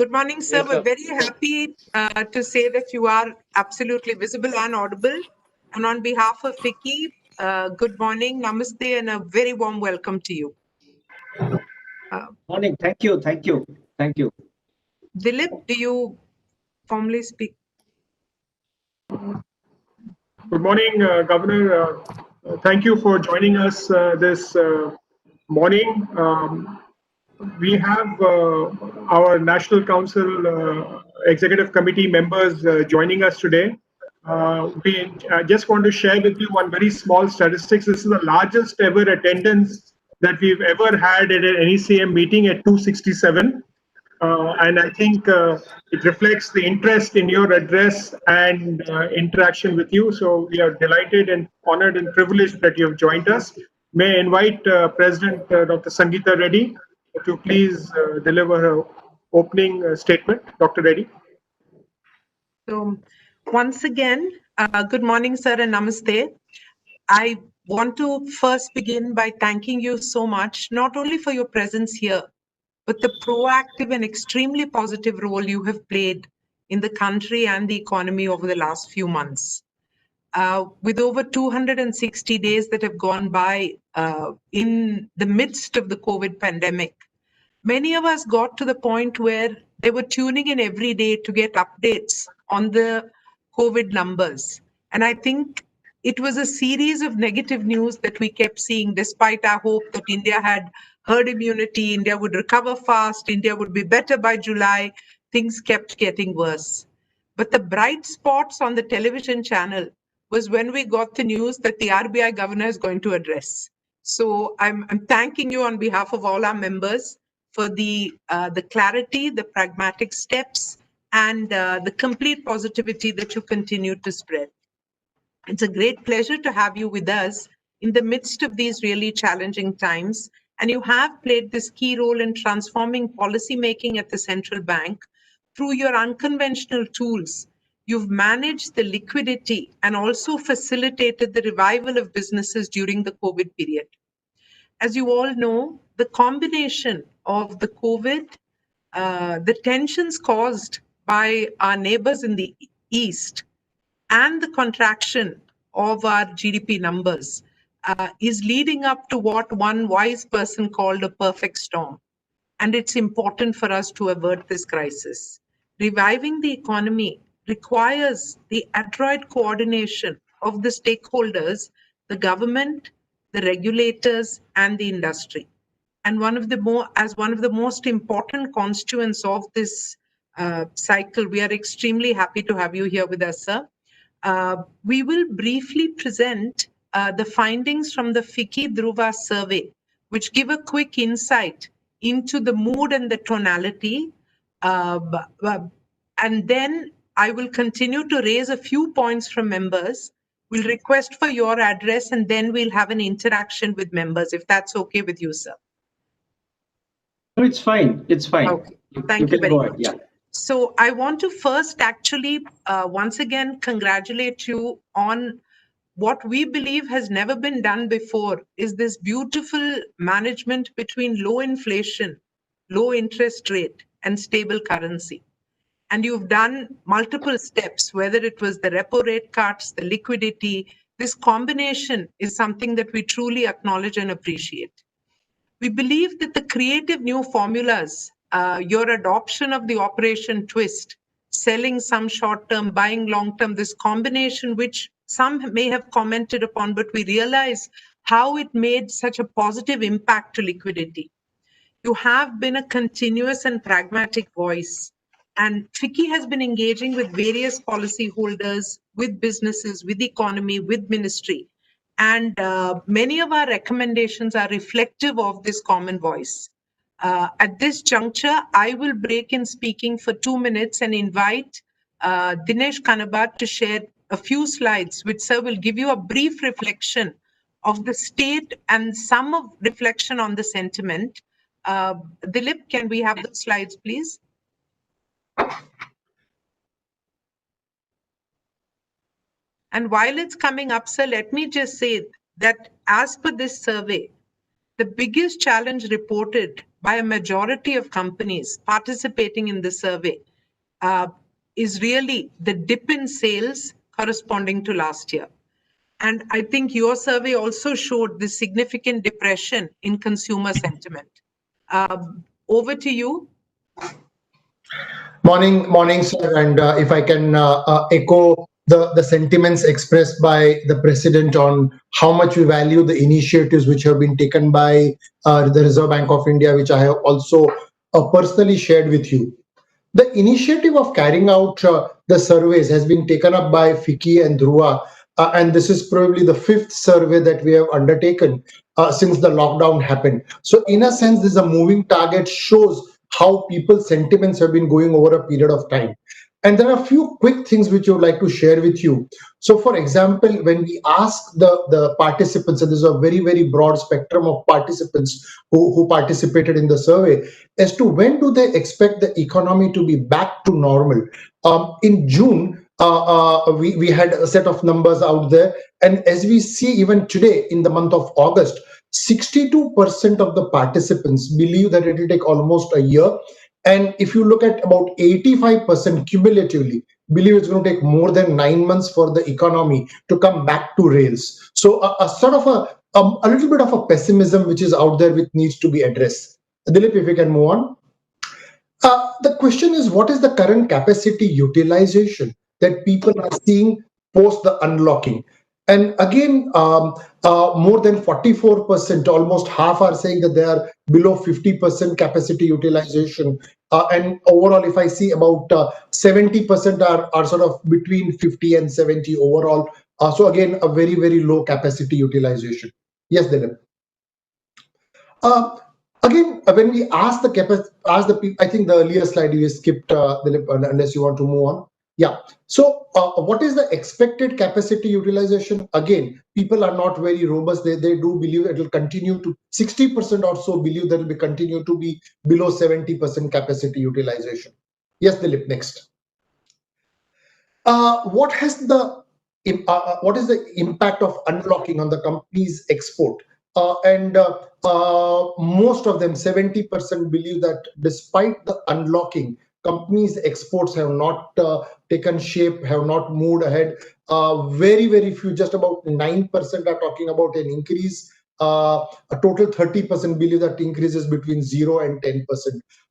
Good morning, sir. Yes, We're sir. very happy to say that you are absolutely visible and audible. And on behalf of FICCI, good morning, namaste, and a very warm welcome to you. Morning. Thank you. Thank you. Thank you. Dilip, do you formally speak? Good morning, Governor. Thank you for joining us this morning. We have our National Council Executive Committee members joining us today. I just want to share with you one very small statistics. This is the largest ever attendance that we've ever had at an NECM meeting at 267. And I think it reflects the interest in your address and interaction with you. So we are delighted and honored and privileged that you have joined us. May I invite President Dr. Sangeeta Reddy to please deliver her opening statement. Dr. Reddy. So once again, good morning, sir, and namaste. I want to first begin by thanking you so much, not only for your presence here, but the proactive and extremely positive role you have played in the country and the economy over the last few months. With over 260 days that have gone by in the midst of the COVID pandemic, many of us got to the point where they were tuning in every day to get updates on the COVID numbers. And I think it was a series of negative news that we kept seeing, despite our hope that India had herd immunity, India would recover fast, India would be better by July. Things kept getting worse. But the bright spots on the television channel was when we got the news that the RBI governor is going to address. So I'm thanking you on behalf of all our members for the clarity, the pragmatic steps, and the complete positivity that you continue to spread. It's a great pleasure to have you with us in the midst of these really challenging times. And you have played this key role in transforming policy making at the central bank through your unconventional tools. You've managed the liquidity and also facilitated the revival of businesses during the COVID period. As you all know, the combination of the COVID, the tensions caused by our neighbors in the East, and the contraction of our GDP numbers is leading up to what one wise person called a perfect storm. And it's important for us to avert this crisis. Reviving the economy requires the adroit coordination of the stakeholders, the government, the regulators, and the industry. And one of the most important constituents of this cycle, we are extremely happy to have you here with us, sir. We will briefly present the findings from the FICCI Dhruva survey, which give a quick insight into the mood and the tonality. And then I will continue to raise a few points from members. We'll request for your address, and then we'll have an interaction with members, if that's okay with you, sir. No, it's fine. It's fine. Okay. Thank you very much. Yeah. So I want to first actually once again congratulate you on what we believe has never been done before, is this beautiful management between low inflation, low interest rate, and stable currency. And you've done multiple steps, whether it was the repo rate cuts, the liquidity. This combination is something that we truly acknowledge and appreciate. We believe that the creative new formulas, your adoption of the operation twist, selling some short-term, buying long-term, this combination, which some may have commented upon, but we realize how it made such a positive impact to liquidity. You have been a continuous and pragmatic voice. And FICCI has been engaging with various policyholders, with businesses, with economy, with ministry. And many of our recommendations are reflective of this common voice. At this juncture, I will break in speaking for 2 minutes and invite Dinesh Kanabat to share a few slides, which, sir, will give you a brief reflection of the state and some of reflection on the sentiment. Dilip, can we have the slides, please? And while it's coming up, sir, let me just say that as per this survey, the biggest challenge reported by a majority of companies participating in the survey is really the dip in sales corresponding to last year. And I think your survey also showed the significant depression in consumer sentiment. Over to you. Morning, sir. And if I can echo the sentiments expressed by the president on how much we value the initiatives which have been taken by the Reserve Bank of India, which I have also personally shared with you. The initiative of carrying out the surveys has been taken up by FICCI and Dhruva, and this is probably the 5th survey that we have undertaken since the lockdown happened. So in a sense, this is a moving target, shows how people's sentiments have been going over a period of time. And there are a few quick things which I would like to share with you. So for example, when we ask the participants, and there's a very, very broad spectrum of participants who participated in the survey, as to when do they expect the economy to be back to normal. In June, we had a set of numbers out there. And as we see even today in the month of August, 62% of the participants believe that it will take almost a year. And if you look at about 85% cumulatively, believe it's going to take more than 9 months for the economy to come back to rails. So a sort of a little bit of a pessimism which is out there which needs to be addressed. Dilip, if we can move on. The question is, what is the current capacity utilization that people are seeing post the unlocking? And again, more than 44%, almost half are saying that they are below 50% capacity utilization. And overall, if I see about 70% are sort of between 50 and 70 overall. So again, a very, very low capacity utilization. Yes, Dilip. Again, when we ask the people, I think the earlier slide you skipped, Dilip, unless you want to move on. Yeah. So what is the expected capacity utilization? Again, people are not very robust. They do believe it will continue to 60% or so believe that it will continue to be below 70% capacity utilization. Yes, Dilip, next. What is the impact of unlocking on the company's export? Most of them, 70%, believe that despite the unlocking, companies' exports have not taken shape, have not moved ahead. Very, very few, just about 9% are talking about an increase. A total 30% believe that increase is between 0 and 10%.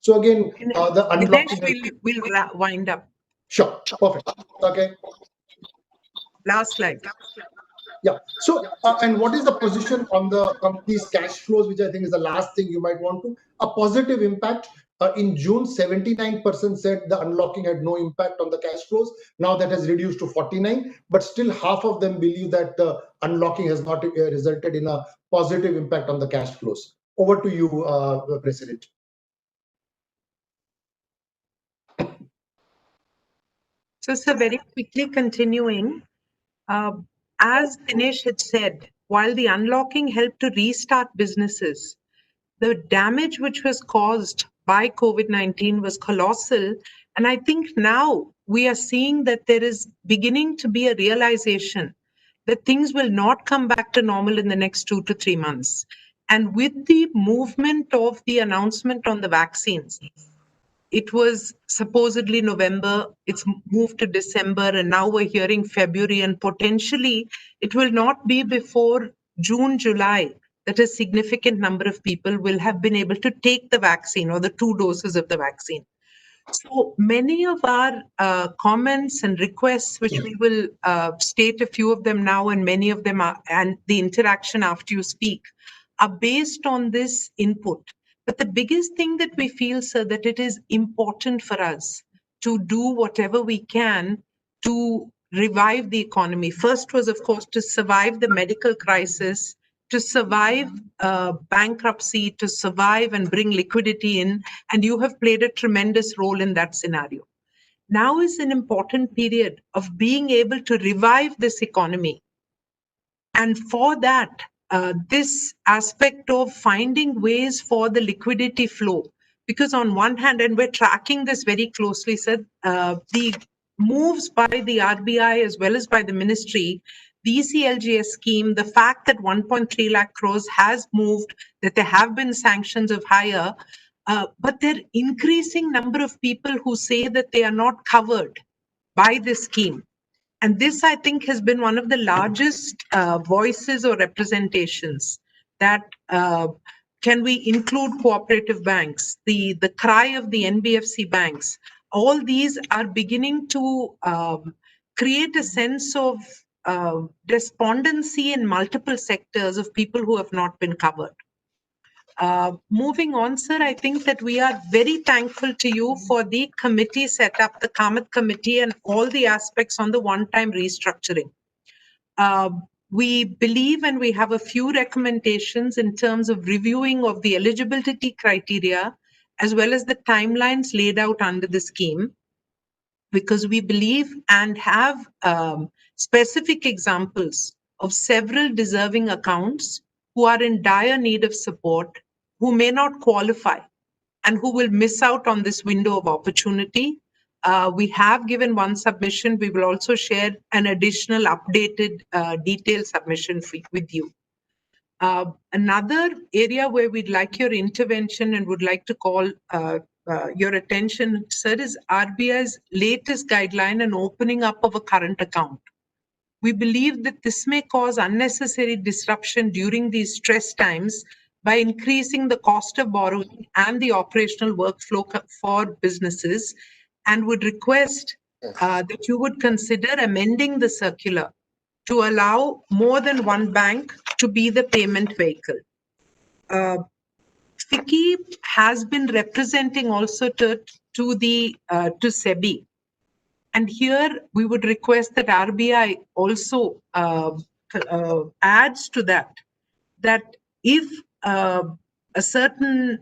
So again, the unlocking. We'll wind up. Sure, perfect. Okay. Last slide. Yeah. So, and what is the position on the company's cash flows, which I think is the last thing you might want to? A positive impact. In June, 79% said the unlocking had no impact on the cash flows. Now that has reduced to 49, but still half of them believe that the unlocking has not resulted in a positive impact on the cash flows. Over to you, President. So, sir, very quickly continuing, as Dinesh had said, while the unlocking helped to restart businesses, the damage which was caused by COVID-19 was colossal. And I think now we are seeing that there is beginning to be a realization that things will not come back to normal in the next 2 to 3 months. And with the movement of the announcement on the vaccines, it was supposedly November, it's moved to December, and now we're hearing February, and potentially it will not be before June, July that a significant number of people will have been able to take the vaccine or the 2 doses of the vaccine. So many of our comments and requests, which we will state a few of them now, and many of them are, and the interaction after you speak, are based on this input. But the biggest thing that we feel, sir, that it is important for us to do whatever we can to revive the economy. First was, of course, to survive the medical crisis, to survive bankruptcy, to survive and bring liquidity in. And you have played a tremendous role in that scenario. Now is an important period of being able to revive this economy. And for that, this aspect of finding ways for the liquidity flow, because on one hand, and we're tracking this very closely, sir, the moves by the RBI as well as by the ministry, the ECLGS scheme, the fact that 1.3 lakh crores has moved, that there have been sanctions of higher, but there are increasing number of people who say that they are not covered by this scheme. And this, I think, has been one of the largest voices or representations that can we include cooperative banks, the cry of the NBFC banks. All these are beginning to create a sense of despondency in multiple sectors of people who have not been covered. Moving on, sir, I think that we are very thankful to you for the committee set up, the Kamath committee, and all the aspects on the one-time restructuring. We believe and we have a few recommendations in terms of reviewing of the eligibility criteria as well as the timelines laid out under the scheme, because we believe and have specific examples of several deserving accounts who are in dire need of support, who may not qualify, and who will miss out on this window of opportunity. We have given one submission. We will also share an additional updated detailed submission with you. Another area where we'd like your intervention and would like to call your attention, sir, is RBI's latest guideline on opening up of a current account. We believe that this may cause unnecessary disruption during these stress times by increasing the cost of borrowing and the operational workflow for businesses, and would request that you would consider amending the circular to allow more than one bank to be the payment vehicle. FICCI has been representing also to SEBI. And here we would request that RBI also adds to that if a certain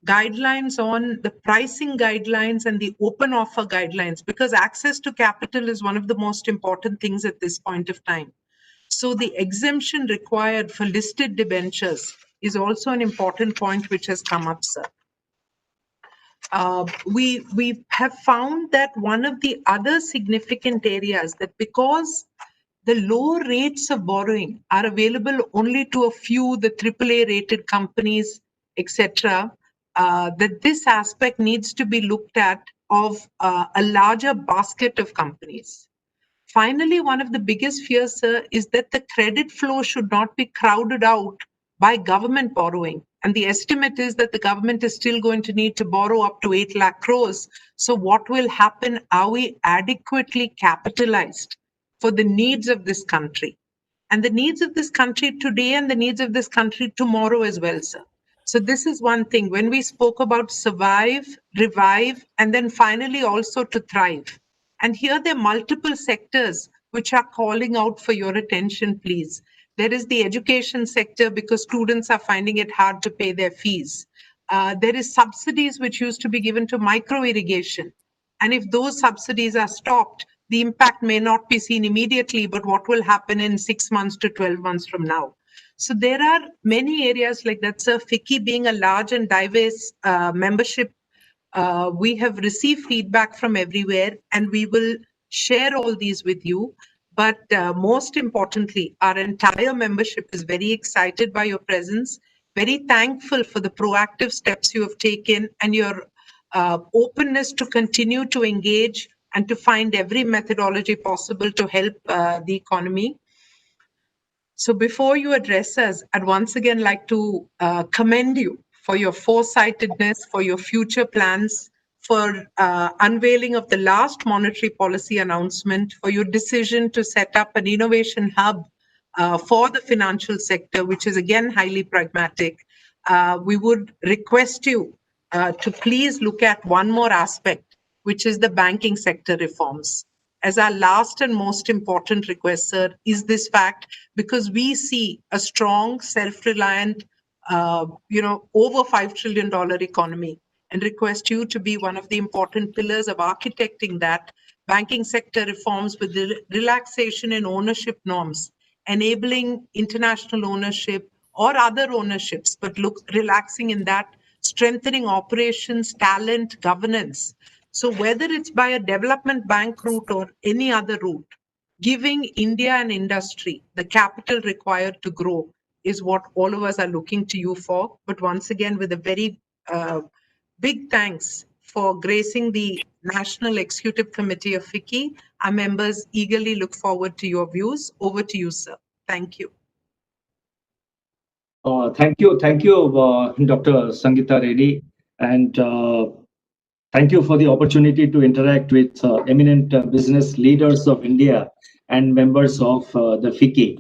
guidelines on the pricing guidelines and the open offer guidelines, because access to capital is one of the most important things at this point of time. So the exemption required for listed debentures is also an important point which has come up, sir. We have found that one of the other significant areas that because the low rates of borrowing are available only to a few, the AAA rated companies, etc., that this aspect needs to be looked at of a larger basket of companies. Finally, one of the biggest fears, sir, is that the credit flow should not be crowded out by government borrowing. And the estimate is that the government is still going to need to borrow up to 8 lakh crores. So what will happen? Are we adequately capitalized for the needs of this country? And the needs of this country today and the needs of this country tomorrow as well, sir. So this is one thing. When we spoke about survive, revive, and then finally also to thrive. And here there are multiple sectors which are calling out for your attention, please. There is the education sector because students are finding it hard to pay their fees. There is subsidies which used to be given to micro irrigation. And if those subsidies are stopped, the impact may not be seen immediately, but what will happen in 6 months to 12 months from now? So there are many areas like that, sir. FICCI being a large and diverse membership, we have received feedback from everywhere, and we will share all these with you. But most importantly, our entire membership is very excited by your presence, very thankful for the proactive steps you have taken and your openness to continue to engage and to find every methodology possible to help the economy. So before you address us, I'd once again like to commend you for your foresightedness, for your future plans, for unveiling of the last monetary policy announcement, for your decision to set up an innovation hub for the financial sector, which is again highly pragmatic. We would request you to please look at one more aspect, which is the banking sector reforms. As our last and most important request, sir, is this fact, because we see a strong, self-reliant, over $5 trillion economy, and request you to be one of the important pillars of architecting that banking sector reforms with the relaxation in ownership norms, enabling international ownership or other ownerships, but relaxing in that, strengthening operations, talent, governance. So whether it's by a development bank route or any other route, giving India an industry the capital required to grow is what all of us are looking to you for. But once again, with a very big thanks for gracing the National Executive Committee of FICCI. Our members eagerly look forward to your views. Over to you, sir. Thank you. Thank you, Dr. Sangeeta Reddy, and thank you for the opportunity to interact with eminent business leaders of India and members of the FICCI.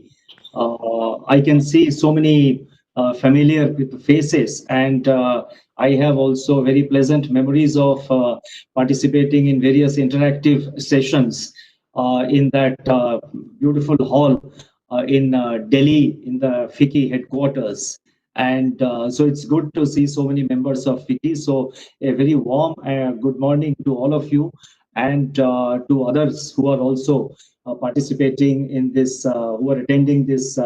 I can see so many familiar faces, and I have also very pleasant memories of participating in various interactive sessions in that beautiful hall in Delhi, in the FICCI headquarters. And so it's good to see so many members of FICCI. So a very warm good morning to all of you, and to others who are also participating in this, who are attending this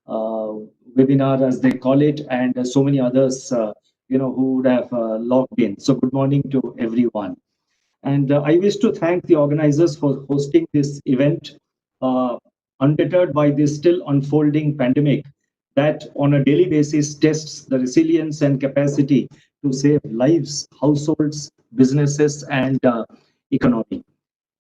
webinar, as they call it, and so many others, who would have logged in. So good morning to everyone. And I wish to thank the organizers for hosting this event, undeterred by this still unfolding pandemic that on a daily basis tests the resilience and capacity to save lives, households, businesses, and economy.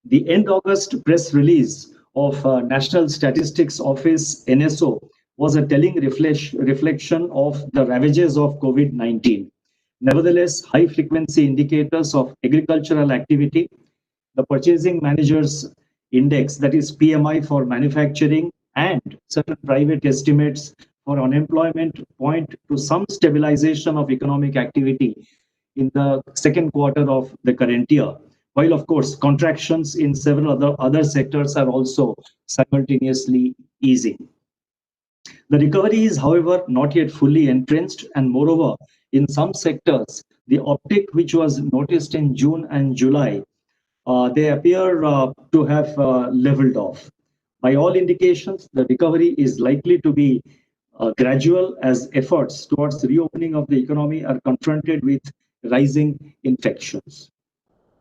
The end August press release of National Statistics Office, NSO, was a telling reflection of the ravages of COVID-19. Nevertheless, high-frequency indicators of agricultural activity, the Purchasing Managers Index, that is PMI for manufacturing, and certain private estimates for unemployment point to some stabilization of economic activity in the second quarter of the current year. While, of course, contractions in several other sectors are also simultaneously easing. The recovery is, however, not yet fully entrenched, and moreover, in some sectors, the uptick which was noticed in June and July, they appear to have leveled off. By all indications, the recovery is likely to be gradual as efforts towards reopening of the economy are confronted with rising infections.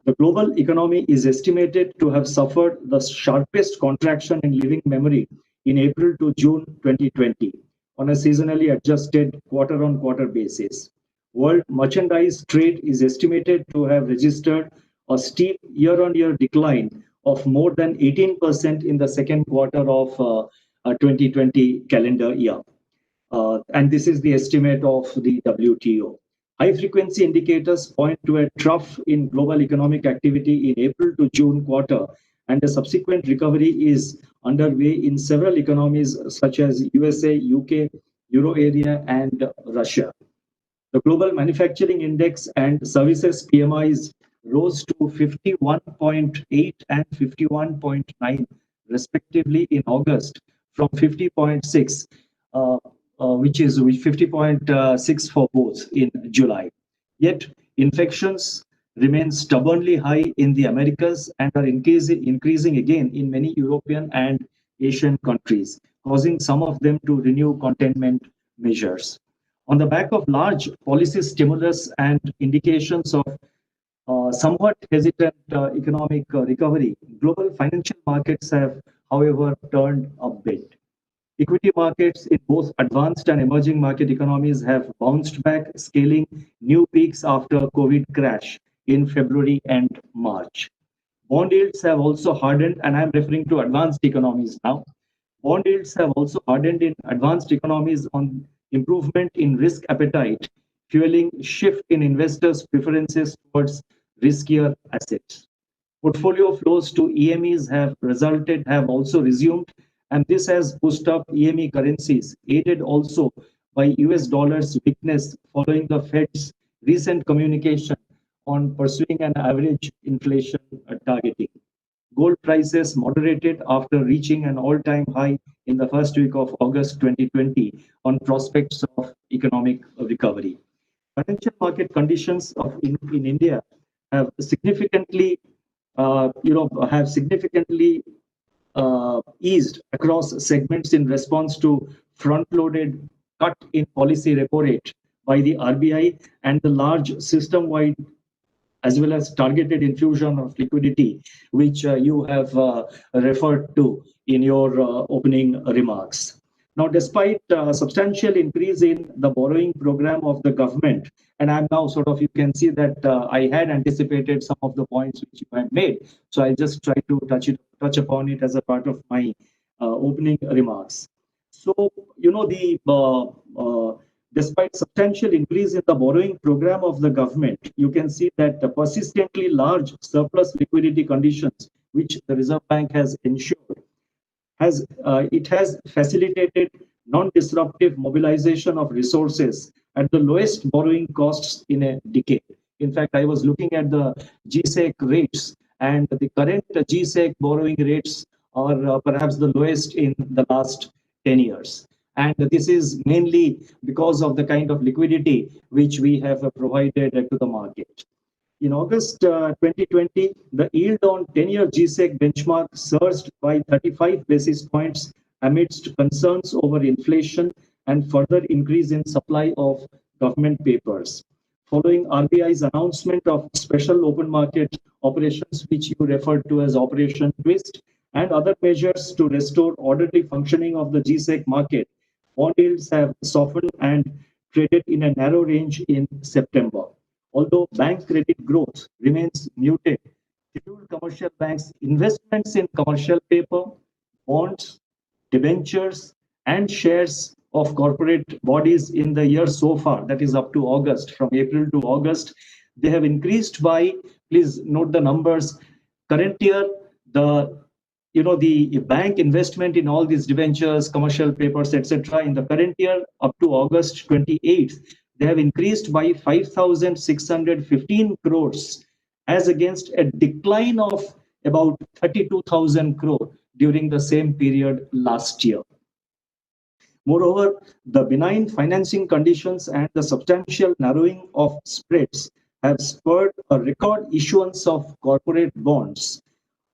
The global economy is estimated to have suffered the sharpest contraction in living memory in April to June 2020 on a seasonally adjusted quarter-on-quarter basis. World merchandise trade is estimated to have registered a steep year-on-year decline of more than 18% in the second quarter of 2020 calendar year. And this is the estimate of the WTO. High-frequency indicators point to a trough in global economic activity in April to June quarter, and a subsequent recovery is underway in several economies such as USA, UK, Euro area, and Russia. The global manufacturing index and services PMIs rose to 51.8 and 51.9 respectively in August from 50.6, which is 50.6 for both in July. Yet infections remain stubbornly high in the Americas and are increasing again in many European and Asian countries, causing some of them to renew containment measures. On the back of large policy stimulus and indications of somewhat hesitant economic recovery, global financial markets have, however, turned a bit. Equity markets in both advanced and emerging market economies have bounced back, scaling new peaks after COVID crash in February and March. Bond yields have also hardened, and I'm referring to advanced economies now. Bond yields have also hardened in advanced economies on improvement in risk appetite, fueling shift in investors' preferences towards riskier assets. Portfolio flows to EMEs have also resumed, and this has pushed up EME currencies, aided also by US dollar's weakness following the Fed's recent communication on pursuing an average inflation targeting. Gold prices moderated after reaching an all-time high in the first week of August 2020 on prospects of economic recovery. Financial market conditions in India have significantly eased across segments in response to front-loaded cut in policy repo rate by the RBI and the large system-wide as well as targeted infusion of liquidity, which you have referred to in your opening remarks. Now, despite substantial increase in the borrowing program of the government, and I'm now sort of, you can see that I had anticipated some of the points which you had made. So I just try to touch upon it as a part of my opening remarks. So, despite substantial increase in the borrowing program of the government, you can see that the persistently large surplus liquidity conditions, which the Reserve Bank has ensured, has facilitated non-disruptive mobilization of resources at the lowest borrowing costs in a decade. In fact, I was looking at the GSEC rates, and the current GSEC borrowing rates are perhaps the lowest in the last 10 years. And this is mainly because of the kind of liquidity which we have provided to the market. In August 2020, the yield on 10-year GSEC benchmark surged by 35 basis points amidst concerns over inflation and further increase in supply of government papers. Following RBI's announcement of special open market operations, which you referred to as Operation Twist, and other measures to restore orderly functioning of the GSEC market, bond yields have softened and traded in a narrow range in September. Although bank credit growth remains muted, scheduled commercial banks' investments in commercial paper, bonds, debentures, and shares of corporate bodies in the year so far, that is up to August, from April to August, they have increased by, please note the numbers, current year, the bank investment in all these debentures, commercial papers, etc., in the current year up to August 28th, they have increased by 5,615 crores, as against a decline of about 32,000 crore during the same period last year. Moreover, the benign financing conditions and the substantial narrowing of spreads have spurred a record issuance of corporate bonds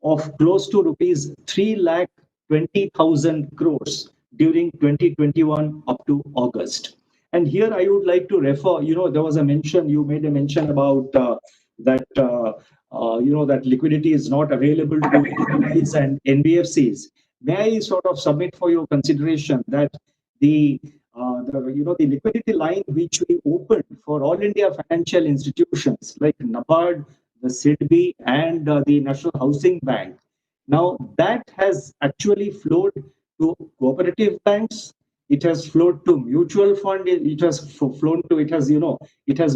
of close to rupees 3,20,000 crores during 2021 up to August. And here I would like to refer, there was a mention, you made a mention about that liquidity is not available to FICCIs and Nbfcs. May I sort of submit for your consideration that the liquidity line which we opened for all India financial institutions like NABARD, the SIDBI, and the National Housing Bank, now that has actually flowed to cooperative banks. It has flowed to mutual fund. It has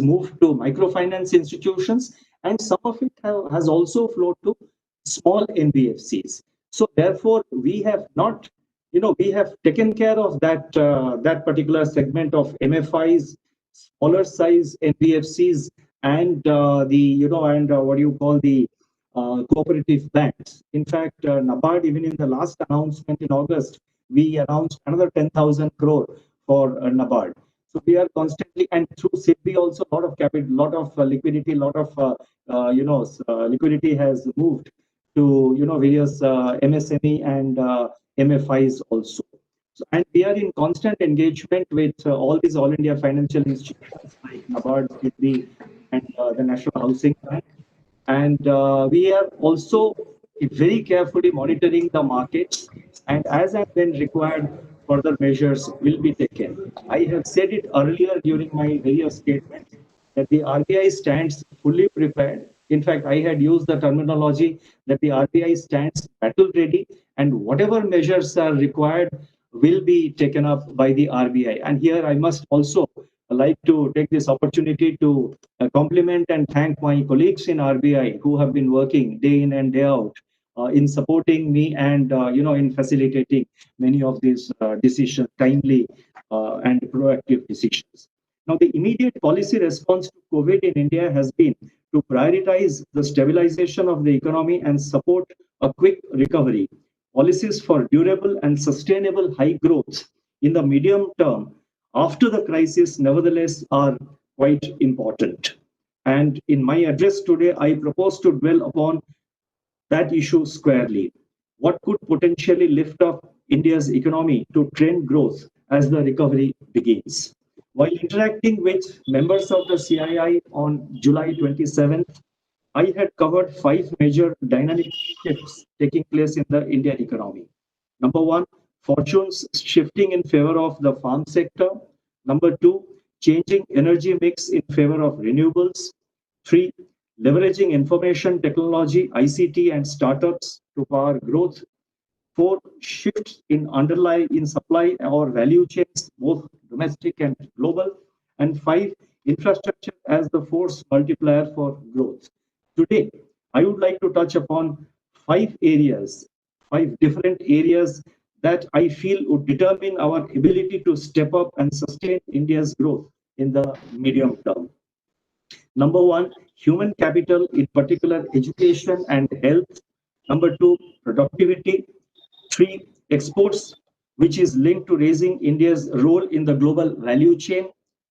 moved to microfinance institutions, and some of it has also flowed to small Nbfcs. So therefore, we have not, we have taken care of that particular segment of MFIs, smaller size Nbfcs, and the cooperative banks. In fact, NABARD, even in the last announcement in August, we announced another 10,000 crore for NABARD. So we are constantly, and through SIDBI also, a lot of capital, lot of liquidity, liquidity has moved to various MSME and MFIs also. So, and we are in constant engagement with all these all India financial institutions like NABARD, SIDBI, and the National Housing Bank. And we are also very carefully monitoring the markets, and as and when required, further measures will be taken. I have said it earlier during my various statements that the RBI stands fully prepared. In fact, I had used the terminology that the RBI stands battle ready, and whatever measures are required will be taken up by the RBI. And here I must also like to take this opportunity to compliment and thank my colleagues in RBI who have been working day in and day out in supporting me and in facilitating many of these decisions, timely and proactive decisions. Now, the immediate policy response to COVID in India has been to prioritize the stabilization of the economy and support a quick recovery. Policies for durable and sustainable high growth in the medium term after the crisis, nevertheless, are quite important. And in my address today, I propose to dwell upon that issue squarely. What could potentially lift up India's economy to trend growth as the recovery begins? While interacting with members of the CII on July 27th, I had covered 5 major dynamic shifts taking place in the Indian economy. Number one, fortunes shifting in favor of the farm sector. Number two, changing energy mix in favor of renewables. Three, leveraging information technology, ICT, and startups to power growth. Four, shifts in supply or value chains, both domestic and global. And five, infrastructure as the force multiplier for growth. Today, I would like to touch upon 5 areas, 5 different areas that I feel would determine our ability to step up and sustain India's growth in the medium term. Number one, human capital, in particular education and health. Number two, productivity. Three, exports, which is linked to raising India's role in the global value chain.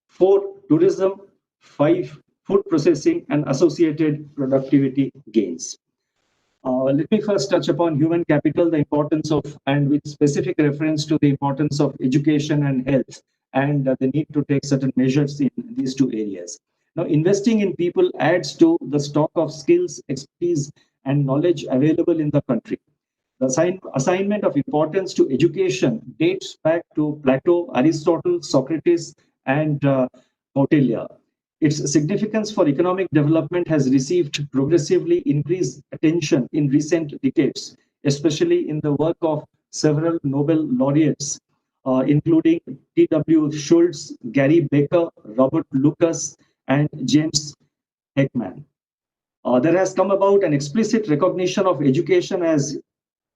Four, tourism. Five, food processing and associated productivity gains. Let me first touch upon human capital, the importance of, and with specific reference to the importance of education and health, and the need to take certain measures in these 2 areas. Now, investing in people adds to the stock of skills, expertise, and knowledge available in the country. The assignment of importance to education dates back to Plato, Aristotle, Socrates, and Kautilya. Its significance for economic development has received progressively increased attention in recent decades, especially in the work of several Nobel laureates, including T.W. Schultz, Gary Becker, Robert Lucas, and James Heckman. There has come about an explicit recognition of education as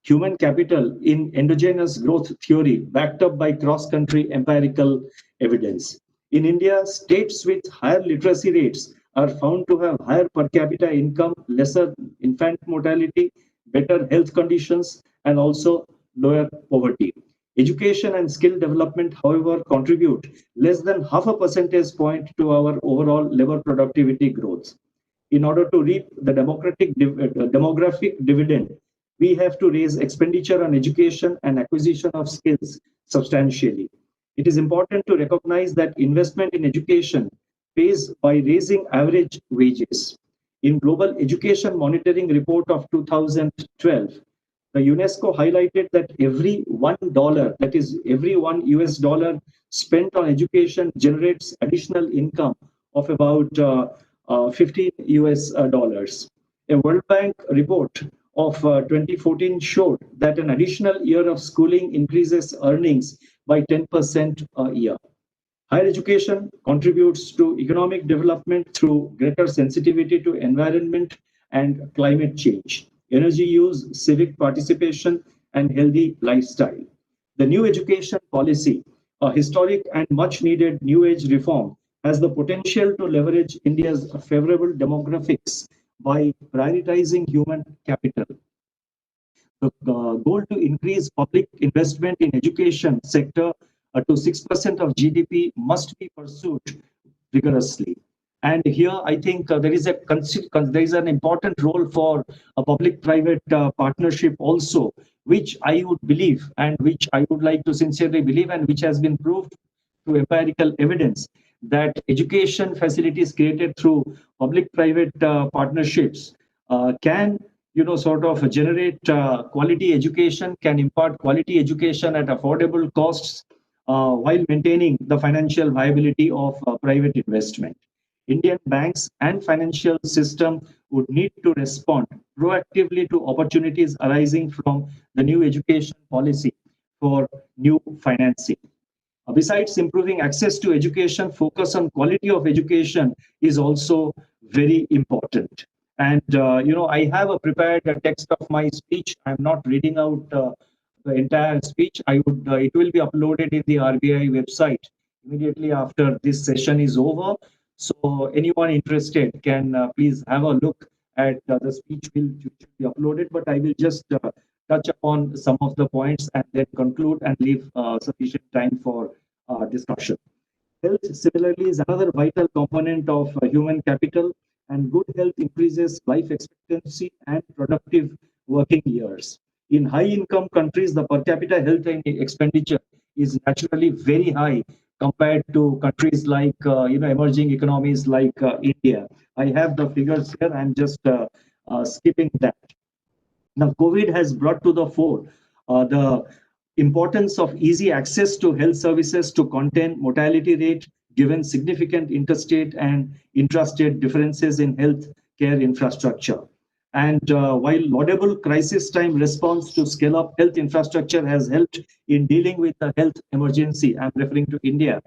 human capital in endogenous growth theory, backed up by cross-country empirical evidence. In India, states with higher literacy rates are found to have higher per capita income, lesser infant mortality, better health conditions, and also lower poverty. Education and skill development, however, contribute less than half a percentage point to our overall labor productivity growth. In order to reap the demographic dividend, we have to raise expenditure on education and acquisition of skills substantially. It is important to recognize that investment in education pays by raising average wages. In Global Education Monitoring Report of 2012, the UNESCO highlighted that every $1, that is every $1 spent on education generates additional income of about $15. A World Bank report of 2014 showed that an additional year of schooling increases earnings by 10% a year. Higher education contributes to economic development through greater sensitivity to environment and climate change, energy use, civic participation, and healthy lifestyle. The new education policy, a historic and much needed new age reform, has the potential to leverage India's favorable demographics by prioritizing human capital. The goal to increase public investment in education sector to 6% of GDP must be pursued rigorously. And here, I think there is an important role for a public-private partnership also, which I would believe and which I would like to sincerely believe, and which has been proved through empirical evidence, that education facilities created through public-private partnerships can, sort of generate quality education, can impart quality education at affordable costs while maintaining the financial viability of private investment. Indian banks and financial system would need to respond proactively to opportunities arising from the new education policy for new financing. Besides improving access to education, focus on quality of education is also very important. And, I have prepared a text of my speech. I'm not reading out the entire speech. It will be uploaded in the RBI website immediately after this session is over. So anyone interested can please have a look at the speech which will be uploaded, but I will just touch upon some of the points and then conclude and leave sufficient time for discussion. Health, similarly, is another vital component of human capital, and good health increases life expectancy and productive working years. In high-income countries, the per capita health expenditure is naturally very high compared to countries like emerging economies like India. I have the figures here. I'm just skipping that. Now, COVID has brought to the fore the importance of easy access to health services to contain mortality rate, given significant interstate and intrastate differences in health care infrastructure. And while laudable crisis time response to scale up health infrastructure has helped in dealing with the health emergency, I'm referring to India,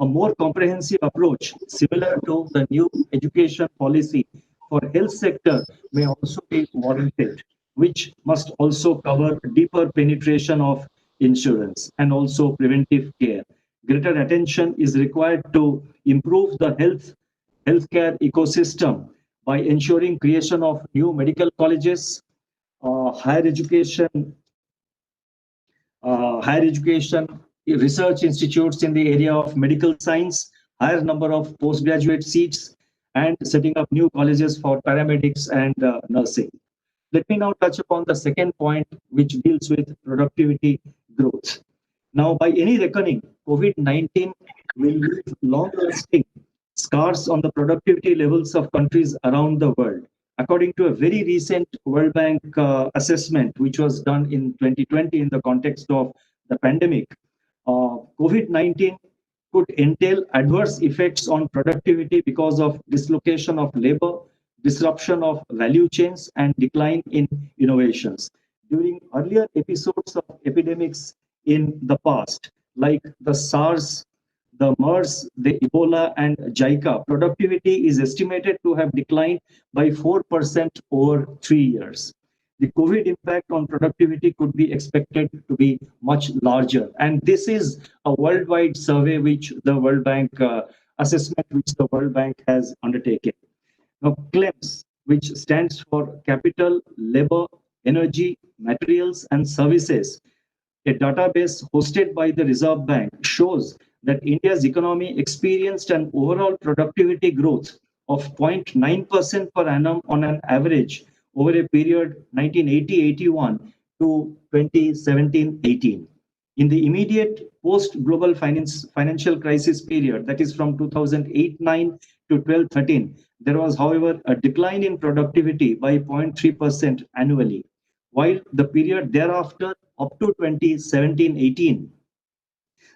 a more comprehensive approach similar to the new education policy for health sector may also be warranted, which must also cover deeper penetration of insurance and also preventive care. Greater attention is required to improve the healthcare ecosystem by ensuring creation of new medical colleges, higher education, research institutes in the area of medical science, higher number of postgraduate seats, and setting up new colleges for paramedics and nursing. Let me now touch upon the second point, which deals with productivity growth. Now, by any reckoning, COVID-19 will leave long-lasting scars on the productivity levels of countries around the world. According to a very recent World Bank assessment, which was done in 2020 in the context of the pandemic, COVID-19 could entail adverse effects on productivity because of dislocation of labor, disruption of value chains, and decline in innovations. During earlier episodes of epidemics in the past, like the SARS, the MERS, the Ebola, and Zika, productivity is estimated to have declined by 4% over 3 years. The COVID impact on productivity could be expected to be much larger. And this is a worldwide survey which the World Bank assessment which the World Bank has undertaken. Now, CLEMS, which stands for Capital, Labor, Energy, Materials, and Services, a database hosted by the Reserve Bank, shows that India's economy experienced an overall productivity growth of 0.9% per annum on an average over a period 1980-81 to 2017-18. In the immediate post-global financial crisis period, that is from 2008-9 to 12-13, there was, however, a decline in productivity by 0.3% annually, while the period thereafter, up to 2017-18,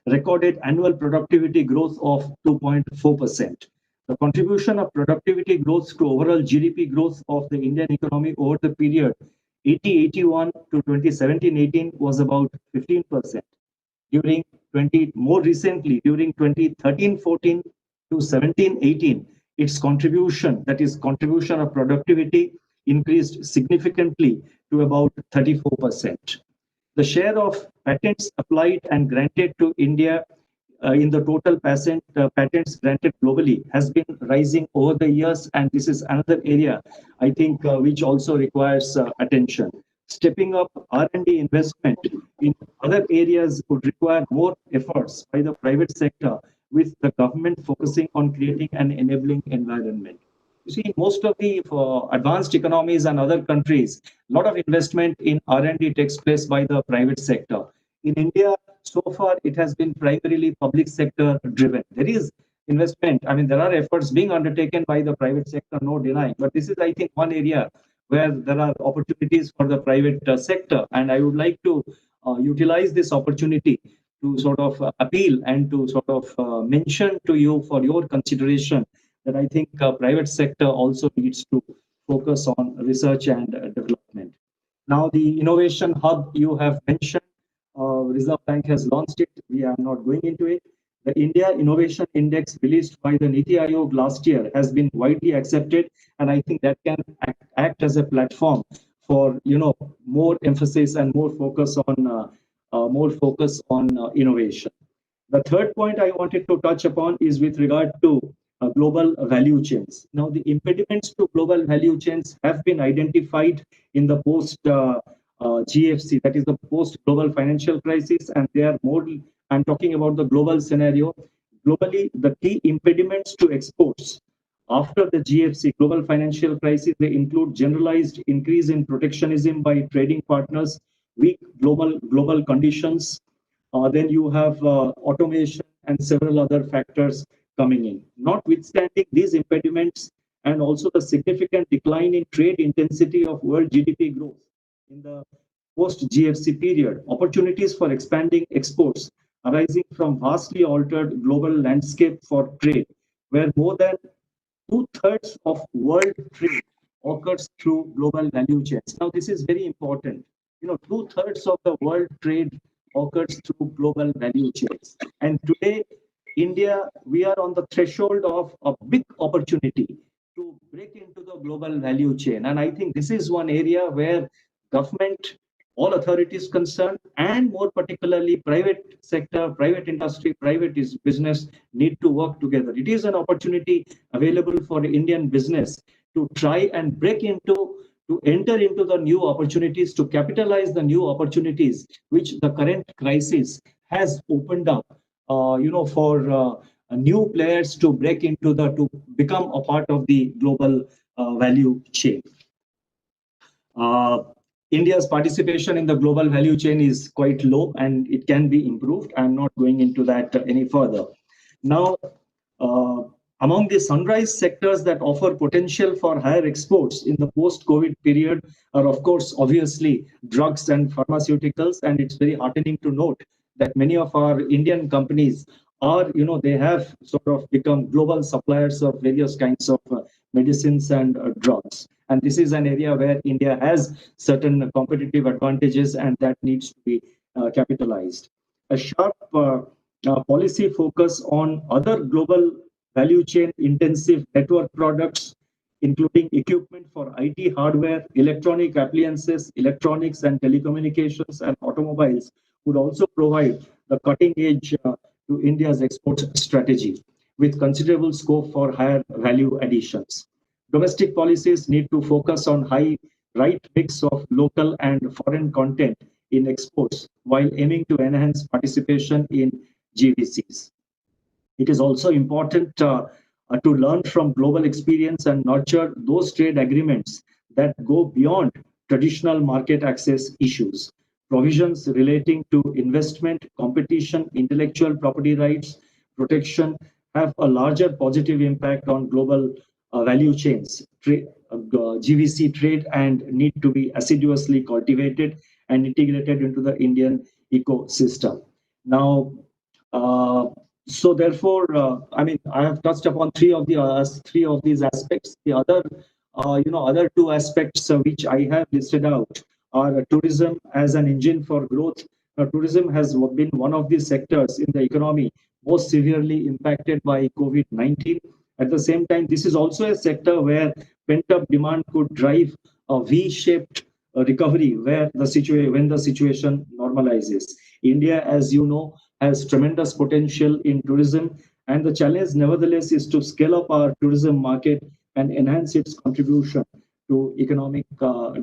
recorded annual productivity growth of 2.4%. The contribution of productivity growth to overall GDP growth of the Indian economy over the period 80-81 to 2017-18 was about 15%. More recently, during 2013-14 to 17-18, its contribution, that is contribution of productivity, increased significantly to about 34%. The share of patents applied and granted to India in the total patents granted globally has been rising over the years, and this is another area I think which also requires attention. Stepping up R&D investment in other areas would require more efforts by the private sector, with the government focusing on creating an enabling environment. You see, most of the advanced economies and other countries, a lot of investment in R&D takes place by the private sector. In India, so far, it has been primarily public sector driven. There is investment. I mean, there are efforts being undertaken by the private sector, no denying. But this is, I think, one area where there are opportunities for the private sector. And I would like to utilize this opportunity to sort of appeal and to sort of mention to you for your consideration that I think private sector also needs to focus on research and development. Now, the innovation hub you have mentioned, Reserve Bank has launched it. We are not going into it. The India Innovation Index released by the Niti Aayog last year has been widely accepted, and I think that can act as a platform for more emphasis and more focus on innovation. The third point I wanted to touch upon is with regard to global value chains. Now, the impediments to global value chains have been identified in the post GFC, that is the post global financial crisis, and they are more. I'm talking about the global scenario. Globally, the key impediments to exports after the GFC global financial crisis, they include generalized increase in protectionism by trading partners, weak global conditions. Then you have automation and several other factors coming in. Notwithstanding these impediments and also the significant decline in trade intensity of world GDP growth in the post-GFC period, opportunities for expanding exports arising from vastly altered global landscape for trade, where more than two-thirds of world trade occurs through global value chains. Now, this is very important. You know, two-thirds of the world trade occurs through global value chains. And today, India, we are on the threshold of a big opportunity to break into the global value chain. And I think this is one area where government, all authorities concerned, and more particularly private sector, private industry, private business need to work together. It is an opportunity available for Indian business to try and to enter into the new opportunities, to capitalize the new opportunities which the current crisis has opened up, for new players to to become a part of the global value chain. India's participation in the global value chain is quite low and it can be improved. I'm not going into that any further. Now, among the sunrise sectors that offer potential for higher exports in the post-COVID period are, of course, obviously drugs and pharmaceuticals. And it's very heartening to note that many of our Indian companies are, they have sort of become global suppliers of various kinds of medicines and drugs. And this is an area where India has certain competitive advantages and that needs to be capitalized. A sharp policy focus on other global value chain intensive network products, including equipment for IT hardware, electronic appliances, electronics and telecommunications and automobiles would also provide the cutting edge to India's export strategy with considerable scope for higher value additions. Domestic policies need to focus on right mix of local and foreign content in exports while aiming to enhance participation in GVCs. It is also important to learn from global experience and nurture those trade agreements that go beyond traditional market access issues. Provisions relating to investment, competition, intellectual property rights, protection have a larger positive impact on global value chains, GVC trade, and need to be assiduously cultivated and integrated into the Indian ecosystem. Now, so therefore, I have touched upon three of these aspects. The other two aspects which I have listed out are tourism as an engine for growth. Tourism has been one of the sectors in the economy most severely impacted by COVID-19. At the same time, this is also a sector where pent-up demand could drive a V-shaped recovery when the situation normalizes. India, as you know, has tremendous potential in tourism, and the challenge, nevertheless, is to scale up our tourism market and enhance its contribution to economic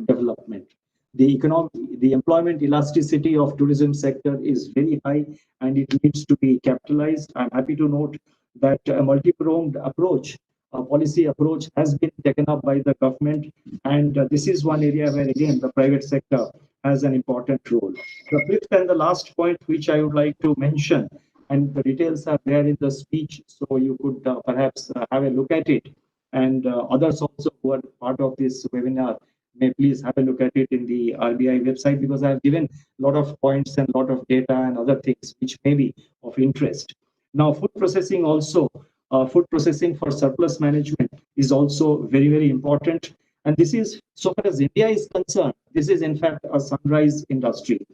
development. The employment elasticity of tourism sector is very high, and it needs to be capitalized. I'm happy to note that a multi-pronged approach, a policy approach, has been taken up by the government, and this is one area where again the private sector has an important role. The fifth and the last point which I would like to mention, and the details are there in the speech, so you could perhaps have a look at it, and others also who are part of this webinar may please have a look at it in the RBI website, because I have given a lot of points and a lot of data and other things which may be of interest. Now, food processing for surplus management is also very, very important. And this is, so far as India is concerned, this is in fact a sunrise industry.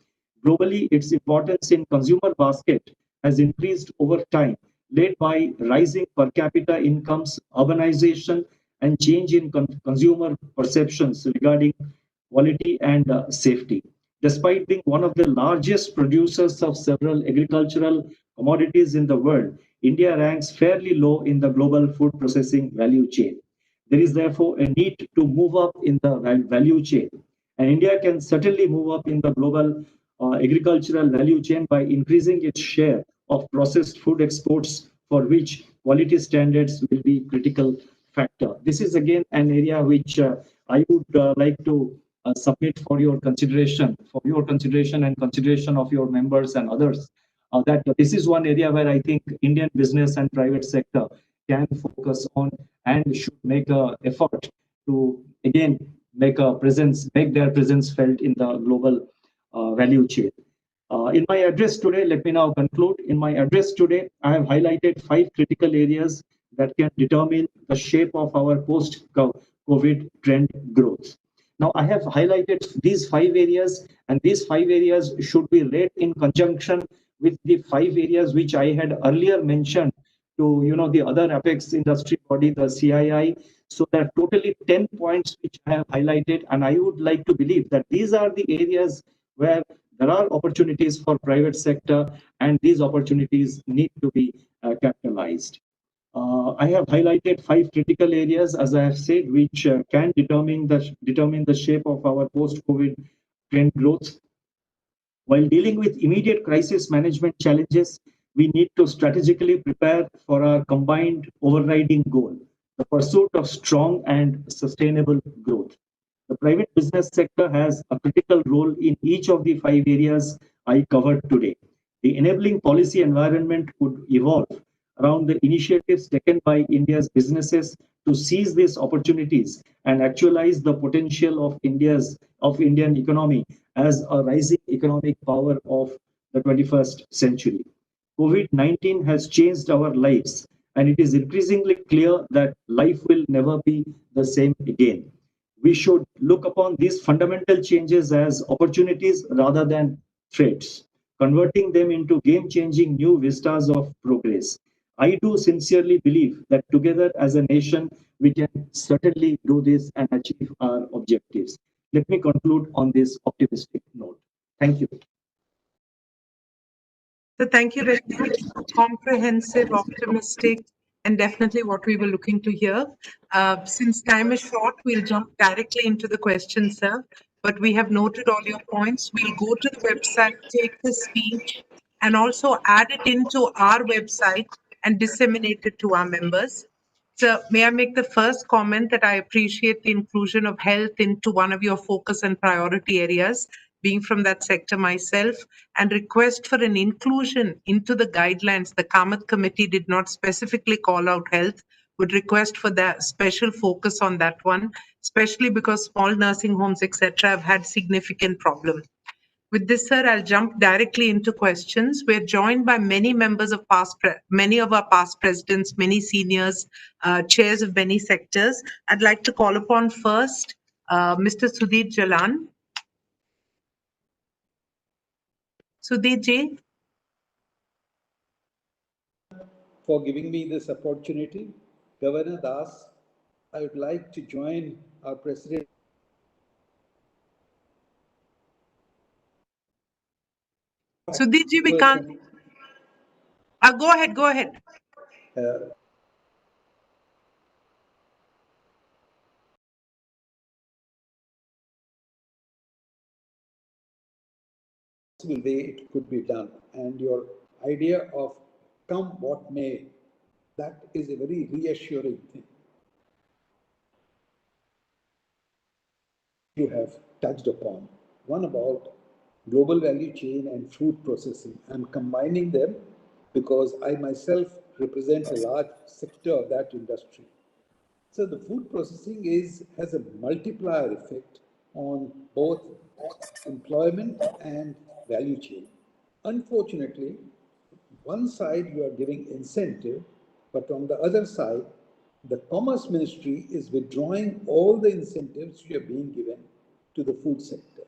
Globally, its importance in consumer basket has increased over time, led by rising per capita incomes, urbanization, and change in consumer perceptions regarding quality and safety. Despite being one of the largest producers of several agricultural commodities in the world, India ranks fairly low in the global food processing value chain. There is therefore a need to move up in the value chain. And India can certainly move up in the global agricultural value chain by increasing its share of processed food exports, for which quality standards will be critical factor. This is again an area which I would like to submit for your consideration and consideration of your members and others that this is one area where I think Indian business and private sector can focus on and should make an effort to again make their presence felt in the global value chain. In my address today, let me now conclude. In my address today, I have highlighted 5 critical areas that can determine the shape of our post-COVID trend growth. Now, I have highlighted these 5 areas, and these 5 areas should be read in conjunction with the 5 areas which I had earlier mentioned to the other apex industry body, the CII. So there are totally 10 points which I have highlighted, and I would like to believe that these are the areas where there are opportunities for private sector, and these opportunities need to be capitalized. I have highlighted 5 critical areas, as I have said, which can determine the shape of our post-COVID trend growth. While dealing with immediate crisis management challenges, we need to strategically prepare for our combined overriding goal, the pursuit of strong and sustainable growth. The private business sector has a critical role in each of the 5 areas I covered today. The enabling policy environment would evolve around the initiatives taken by India's businesses to seize these opportunities and actualize the potential of Indian economy as a rising economic power of the 21st century. COVID-19 has changed our lives, and it is increasingly clear that life will never be the same again. We should look upon these fundamental changes as opportunities rather than threats, converting them into game-changing new vistas of progress. I do sincerely believe that together as a nation, we can certainly do this and achieve our objectives. Let me conclude on this optimistic note. Thank you. So thank you very much. Comprehensive, optimistic, and definitely what we were looking to hear. Since time is short, we'll jump directly into the questions, sir. But we have noted all your points. We'll go to the website, take the speech, and also add it into our website and disseminate it to our members. So may I make the first comment that I appreciate the inclusion of health into one of your focus and priority areas, being from that sector myself, and request for an inclusion into the guidelines. The Kamath committee did not specifically call out health, would request for that special focus on that one, especially because small nursing homes, etc., have had significant problems. With this, sir, I'll jump directly into questions. We're joined by many members of many of our past presidents, many seniors, chairs of many sectors. I'd like to call upon first Mr. Sudhir Jalan. Sudhir ji. For giving me this opportunity. Governor Das, I would like to join our President. Sudhir ji, we can't. Go ahead, go ahead. Way it could be done, and your idea of come what may, that is a very reassuring thing. You have touched upon one about global value chain and food processing. I'm combining them because I myself represent a large sector of that industry. So the food processing has a multiplier effect on both employment and value chain. Unfortunately, one side you are giving incentive, but on the other side, the Commerce Ministry is withdrawing all the incentives which are being given to the food sector.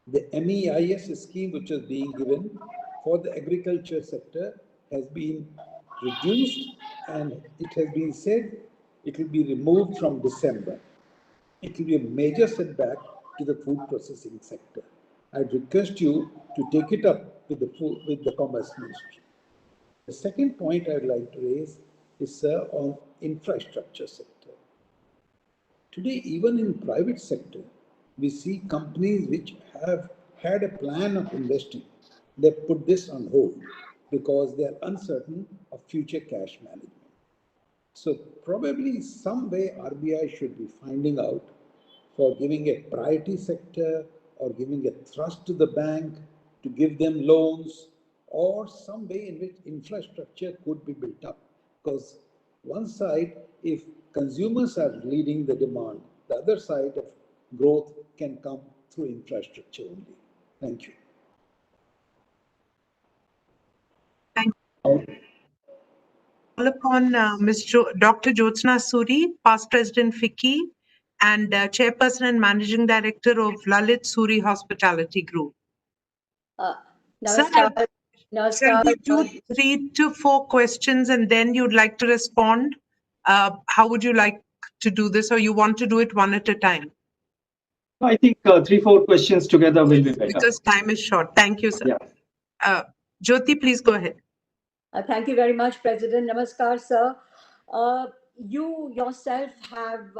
The MEIS scheme which is being given for the agriculture sector has been reduced, and it has been said it will be removed from December. It will be a major setback to the food processing sector. I'd request you to take it up with the Commerce Ministry. The second point I'd like to raise is, sir, on infrastructure sector. Today, even in private sector, we see companies which have had a plan of investing. They put this on hold because they are uncertain of future cash management. So probably some way RBI should be finding out for giving a priority sector or giving a thrust to the bank to give them loans or some way in which infrastructure could be built up. Because one side, if consumers are leading the demand, the other side of growth can come through infrastructure only. Thank you. Thank you. Call upon Dr. Jyotsna Suri, past President FICCI and Chairperson and Managing Director of Lalit Suri Hospitality Group. Sir, shall we do 3 to 4 questions and then you'd like to respond? How would you like to do this, or you want to do it one at a time? I think 3-4 questions together will be better. Because time is short. Thank you, sir. Yeah. Jyoti, please go ahead. Thank you very much, President. Namaskar, sir. You yourself have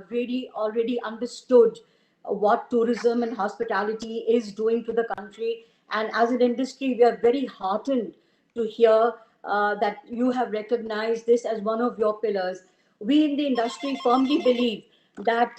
really already understood what tourism and hospitality is doing to the country. And as an industry, we are very heartened to hear that you have recognized this as one of your pillars. We in the industry firmly believe that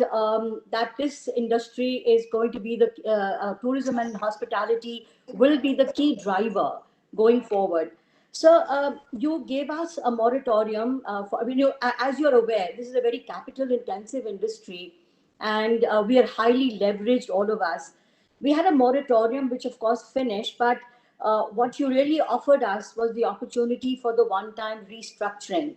that this industry is going to be the tourism and hospitality will be the key driver going forward. So you gave us a moratorium for, I mean, as you're aware, this is a very capital intensive industry, and we are highly leveraged, all of us. We had a moratorium which of course finished, but what you really offered us was the opportunity for the one-time restructuring.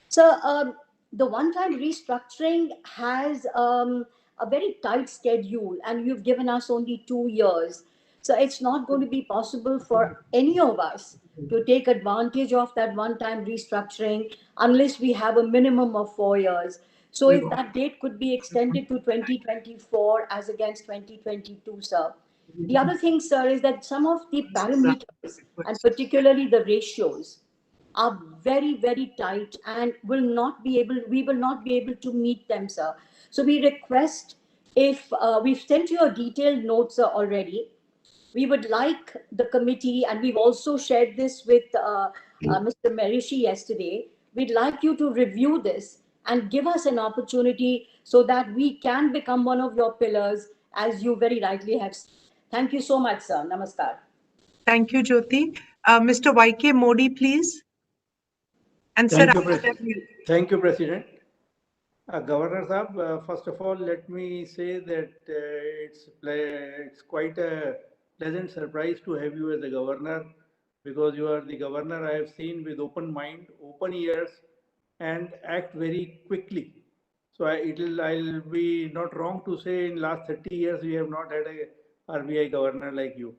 So the one-time restructuring has a very tight schedule, and you've given us only 2 years. So it's not going to be possible for any of us to take advantage of that one-time restructuring unless we have a minimum of 4 years. So if that date could be extended to 2024 as against 2022, sir. The other thing, sir, is that some of the parameters, and particularly the ratios, are very, very tight and we will not be able to meet them, sir. So we request, if we've sent you a detailed note, sir, already, we would like the committee, and we've also shared this with Mr. Marishi yesterday, we'd like you to review this and give us an opportunity so that we can become one of your pillars, as you very rightly have said. Thank you so much, sir. Namaskar. Thank you, Jyoti. Mr. YK Modi, please. And Thank sir, you, President. Thank you, President. Governor Sahab, first of all, let me say that it's quite a pleasant surprise to have you as a governor, because you are the governor I have seen with open mind, open ears, and act very quickly. So I'll be not wrong to say in last 30 years we have not had a RBI governor like you.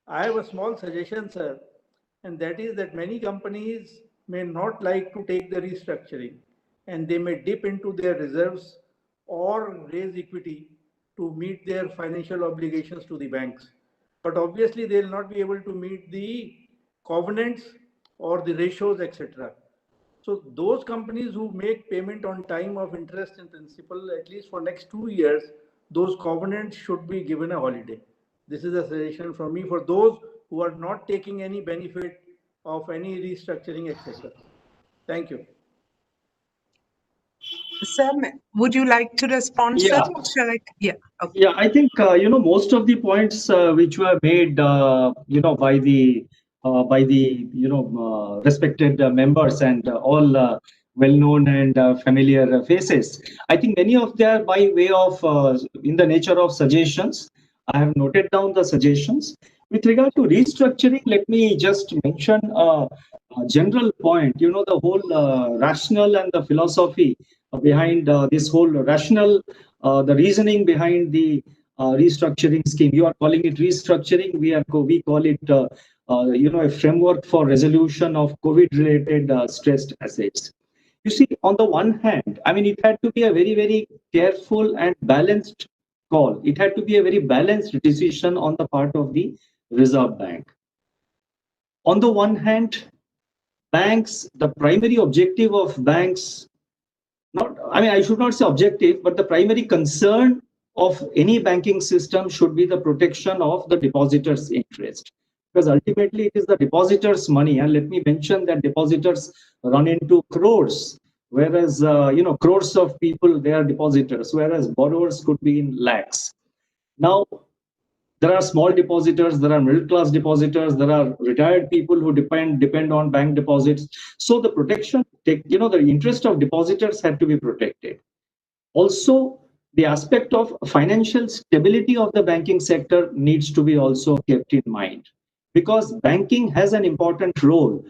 I have a small suggestion, sir, and that is that many companies may not like to take the restructuring, and they may dip into their reserves or raise equity to meet their financial obligations to the banks. But obviously they will not be able to meet the covenants or the ratios, etc. So those companies who make payment on time of interest and principal, at least for next 2 years, those covenants should be given a holiday. This is a suggestion from me for those who are not taking any benefit of any restructuring, etc. Thank you. Sir, would you like to respond, Yeah. sir? Shall I? Yeah. Okay. Yeah, I think most of the points which were made by the respected members and all well-known and familiar faces. I think many of them, by way of in the nature of suggestions, I have noted down the suggestions. With regard to restructuring, let me just mention a general point. The whole rationale and the philosophy behind this whole rationale, the reasoning behind the restructuring scheme. You are calling it restructuring. We call it a framework for resolution of COVID-related stressed assets. You see, on the one hand, I mean, it had to be a very, very careful and balanced call. It had to be a very balanced decision on the part of the Reserve Bank. On the one hand, banks, the primary objective of banks, I should not say objective, but the primary concern of any banking system should be the protection of the depositor's interest. Because ultimately it is the depositor's money. And let me mention that depositors run into crores, whereas, crores of people, they are depositors, whereas borrowers could be in lakhs. Now, There are small depositors, there are middle class depositors, there are retired people who depend on bank deposits. So the protection, the interest of depositors had to be protected. Also, the aspect of financial stability of the banking sector needs to be also kept in mind, because banking has an important role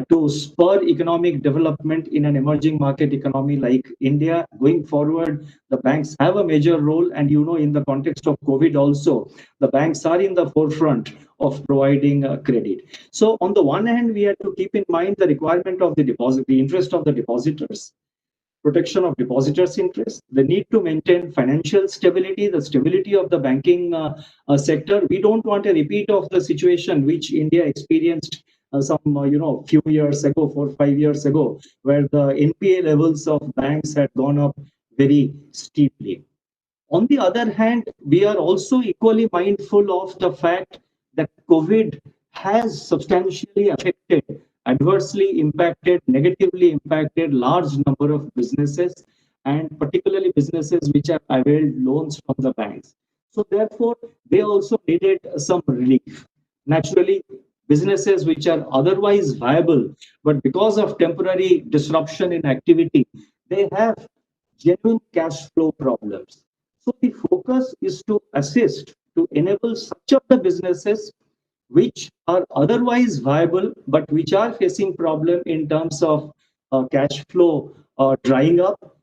to spur economic development in an emerging market economy like India. Going forward, the banks have a major role, and in the context of COVID also, the banks are in the forefront of providing credit. So on the one hand, we have to keep in mind the requirement of the deposit, the interest of the depositors, protection of depositors' interests, the need to maintain financial stability, the stability of the banking sector. We don't want a repeat of the situation which India experienced few years ago, 4 or 5 years ago, where the NPA levels of banks had gone up very steeply. On the other hand, we are also equally mindful of the fact that COVID has substantially affected, adversely impacted, negatively impacted large number of businesses, and particularly businesses which have availed loans from the banks. So therefore, they also needed some relief. Naturally, businesses which are otherwise viable, but because of temporary disruption in activity, they have genuine cash flow problems. So the focus is to assist, to enable such of the businesses which are otherwise viable, but which are facing problem in terms of cash flow drying up.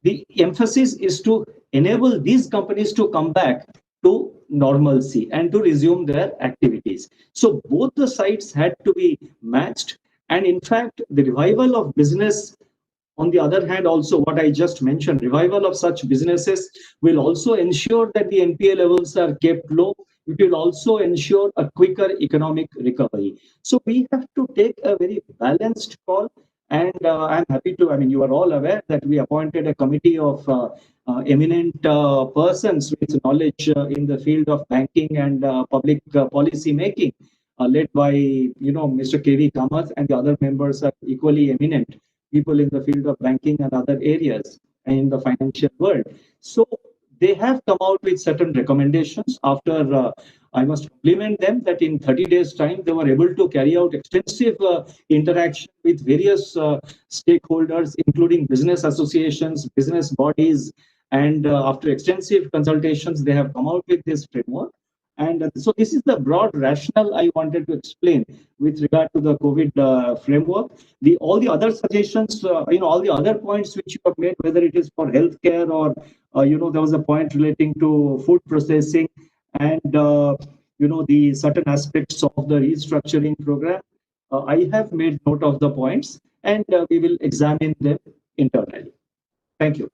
The emphasis is to enable these companies to come back to normalcy and to resume their activities. So both the sides had to be matched. And in fact, the revival of business, on the other hand, also what I just mentioned, revival of such businesses will also ensure that the NPA levels are kept low. It will also ensure a quicker economic recovery. So we have to take a very balanced call. And I'm happy to, you are all aware that we appointed a committee of eminent persons with knowledge in the field of banking and public policy making, led by, Mr. K.V. Kamath, and the other members are equally eminent people in the field of banking and other areas and in the financial world. So they have come out with certain recommendations. After I must compliment them that in 30 days time, they were able to carry out extensive interaction with various stakeholders, including business associations, business bodies, and after extensive consultations, they have come out with this framework. And so this is the broad rationale I wanted to explain with regard to the COVID framework. All the other suggestions, all the other points which you have made, whether it is for healthcare or, there was a point relating to food processing and, the certain aspects of the restructuring program. I have made note of the points, and we will examine them internally. Thank you.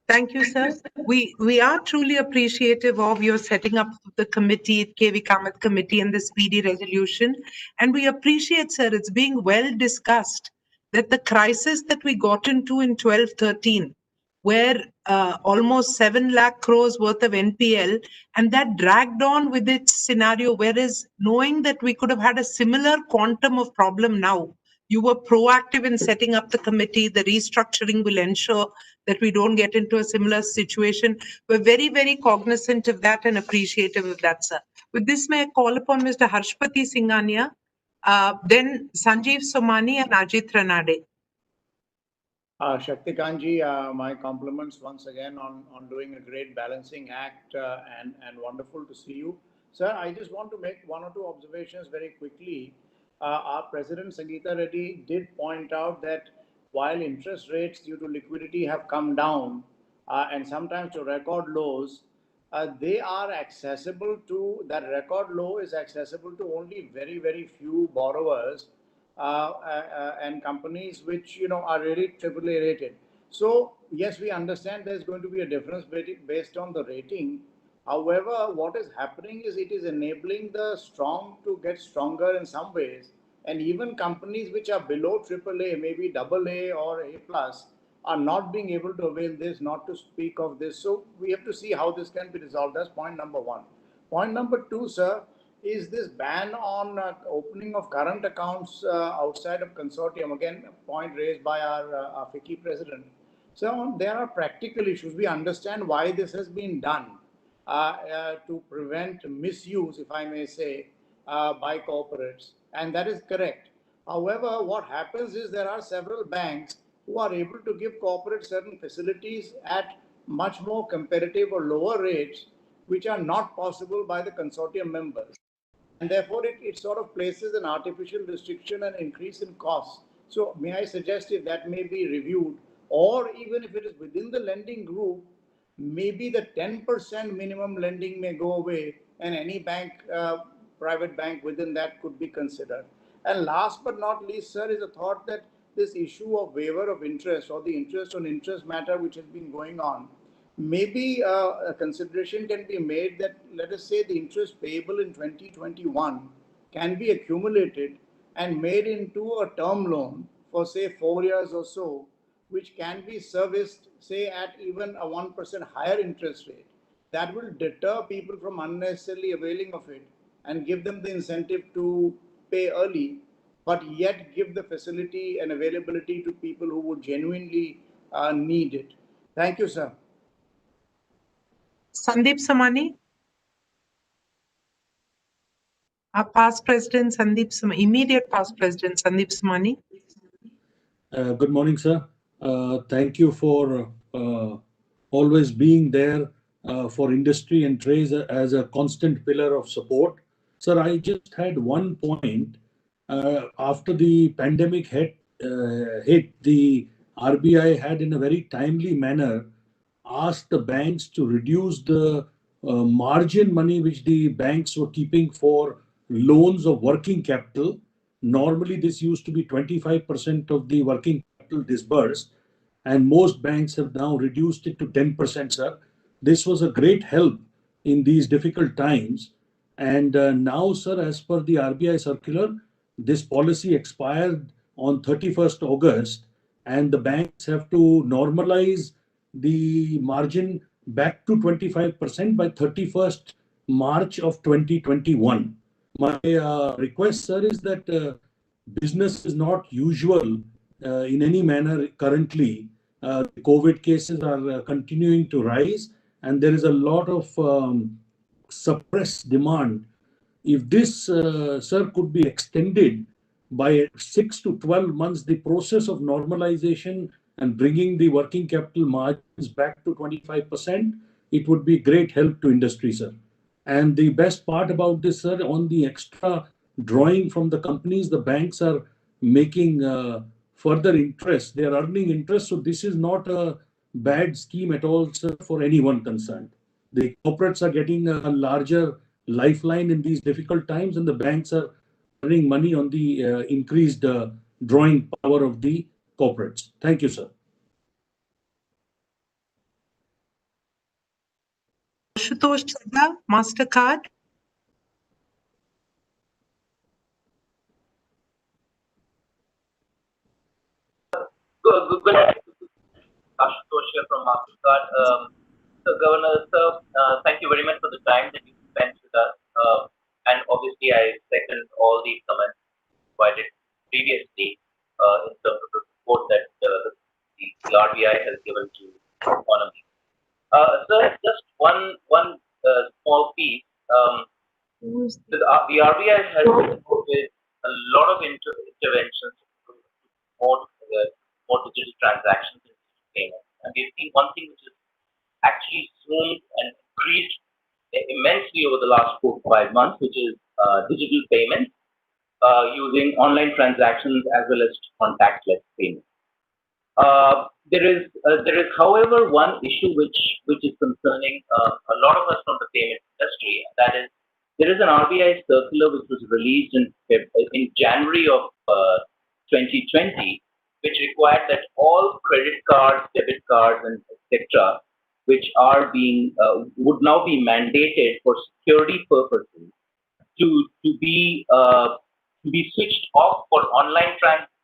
Thank you, sir. We are truly appreciative of your setting up the committee, KV Kamath committee, and the speedy resolution. And we appreciate, sir, it's being well discussed that the crisis that we got into in 12-13, where almost 7 lakh crores worth of NPL, and that dragged on with its scenario, whereas knowing that we could have had a similar quantum of problem now, you were proactive in setting up the committee. The restructuring will ensure that we don't get into a similar situation. We're very, very cognizant of that and appreciative of that, sir. With this, may I call upon Mr. Harshpati Singhania, then Sanjeev Somani and Ajit Ranade. Shaktikanji, my compliments once again on doing a great balancing act and wonderful to see you. Sir, I just want to make one or two observations very quickly. Our President Sangeeta Reddy did point out that while interest rates due to liquidity have come down and sometimes to record lows, they are accessible to, that record low is accessible to only very, very few borrowers and companies which are really AAA rated. So yes, we understand there's going to be a difference based on the rating. However, what is happening is it is enabling the strong to get stronger in some ways, and even companies which are below AAA, maybe AA or A plus, are not being able to avail this, not to speak of this. So we have to see how this can be resolved. That's point number one. Point number two, sir, is this ban on opening of current accounts outside of consortium. Again, a point raised by our FICCI president. So there are practical issues. We understand why this has been done. to prevent misuse, if I may say, by corporates. And that is correct. However, what happens is there are several banks who are able to give corporates certain facilities at much more competitive or lower rates, which are not possible by the consortium members. And therefore, it sort of places an artificial restriction and increase in costs. So may I suggest if that may be reviewed, or even if it is within the lending group, maybe the 10% minimum lending may go away, and any bank, private bank within that could be considered. And last but not least, sir, is a thought that this issue of waiver of interest or the interest on interest matter which has been going on, maybe a consideration can be made that, let us say, the interest payable in 2021 can be accumulated and made into a term loan for, say, 4 years or so, which can be serviced, say, at even a 1% higher interest rate. That will deter people from unnecessarily availing of it and give them the incentive to pay early, but yet give the facility and availability to people who would genuinely need it. Thank you, sir. Sandeep Samani. Our past president, immediate past president, Sandeep Samani. Good morning, sir. Thank you for always being there for industry and trades as a constant pillar of support. Sir, I just had one point. After the pandemic hit, the RBI had in a very timely manner asked the banks to reduce the margin money which the banks were keeping for loans of working capital. Normally, this used to be 25% of the working capital disbursed, and most banks have now reduced it to 10%, sir. This was a great help in these difficult times. And now, sir, as per the RBI circular, this policy expired on 31st August, and the banks have to normalize the margin back to 25% by 31st March of 2021. My request, sir, is that business is not usual in any manner currently. The COVID cases are continuing to rise, and there is a lot of suppressed demand. If this, sir, could be extended by 6 to 12 months, the process of normalization and bringing the working capital margins back to 25%, it would be great help to industry, sir. And the best part about this, sir, on the extra drawing from the companies, the banks are making further interest. They are earning interest. So this is not a bad scheme at all, sir, for anyone concerned. The corporates are getting a larger lifeline in these difficult times, and the banks are earning money on the increased drawing power of the corporates. Thank you, sir. Ashutosh Chadha, MasterCard. Good Ashutosh here from MasterCard. So, Governor, sir, thank you very much for the time that you spent with us. And obviously, I second all the comments provided previously in terms of the support that the RBI has given to the economy. Sir, just one small piece. The RBI has been with a lot of interventions to more digital transactions and payments. And we've seen one thing which is actually zoomed and increased immensely over the last 4 to 5 months, which is digital payments using online transactions as well as contactless payments. There is, however, one issue which is concerning a lot of us from the payment industry. That is, there is an RBI circular which was released in January of 2020, which required that all credit cards, debit cards, and etc., which are being would now be mandated for security purposes to be switched off for online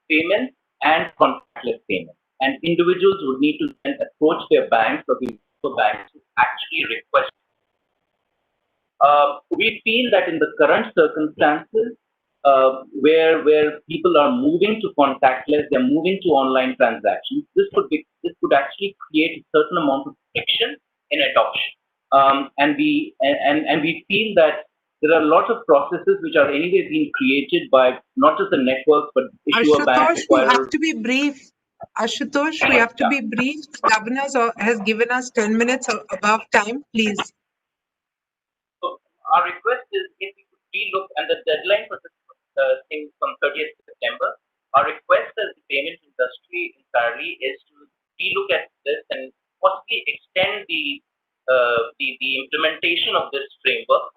payments and contactless payments. And individuals would need to then approach their banks or the banks to actually request. We feel that in the current circumstances, where people are moving to contactless, they're moving to online transactions, this could actually create a certain amount of friction in adoption. and we feel that there are lots of processes which are anyway being created by not just the network but issuer bank Ashutosh, we have acquirers. to be brief. Ashutosh, we have to be brief. The governor has given us 10 minutes above time, please. So our request is if we could relook, and the deadline for this thing from 30th September, our request as the payment industry entirely is to relook at this and possibly extend the implementation of this framework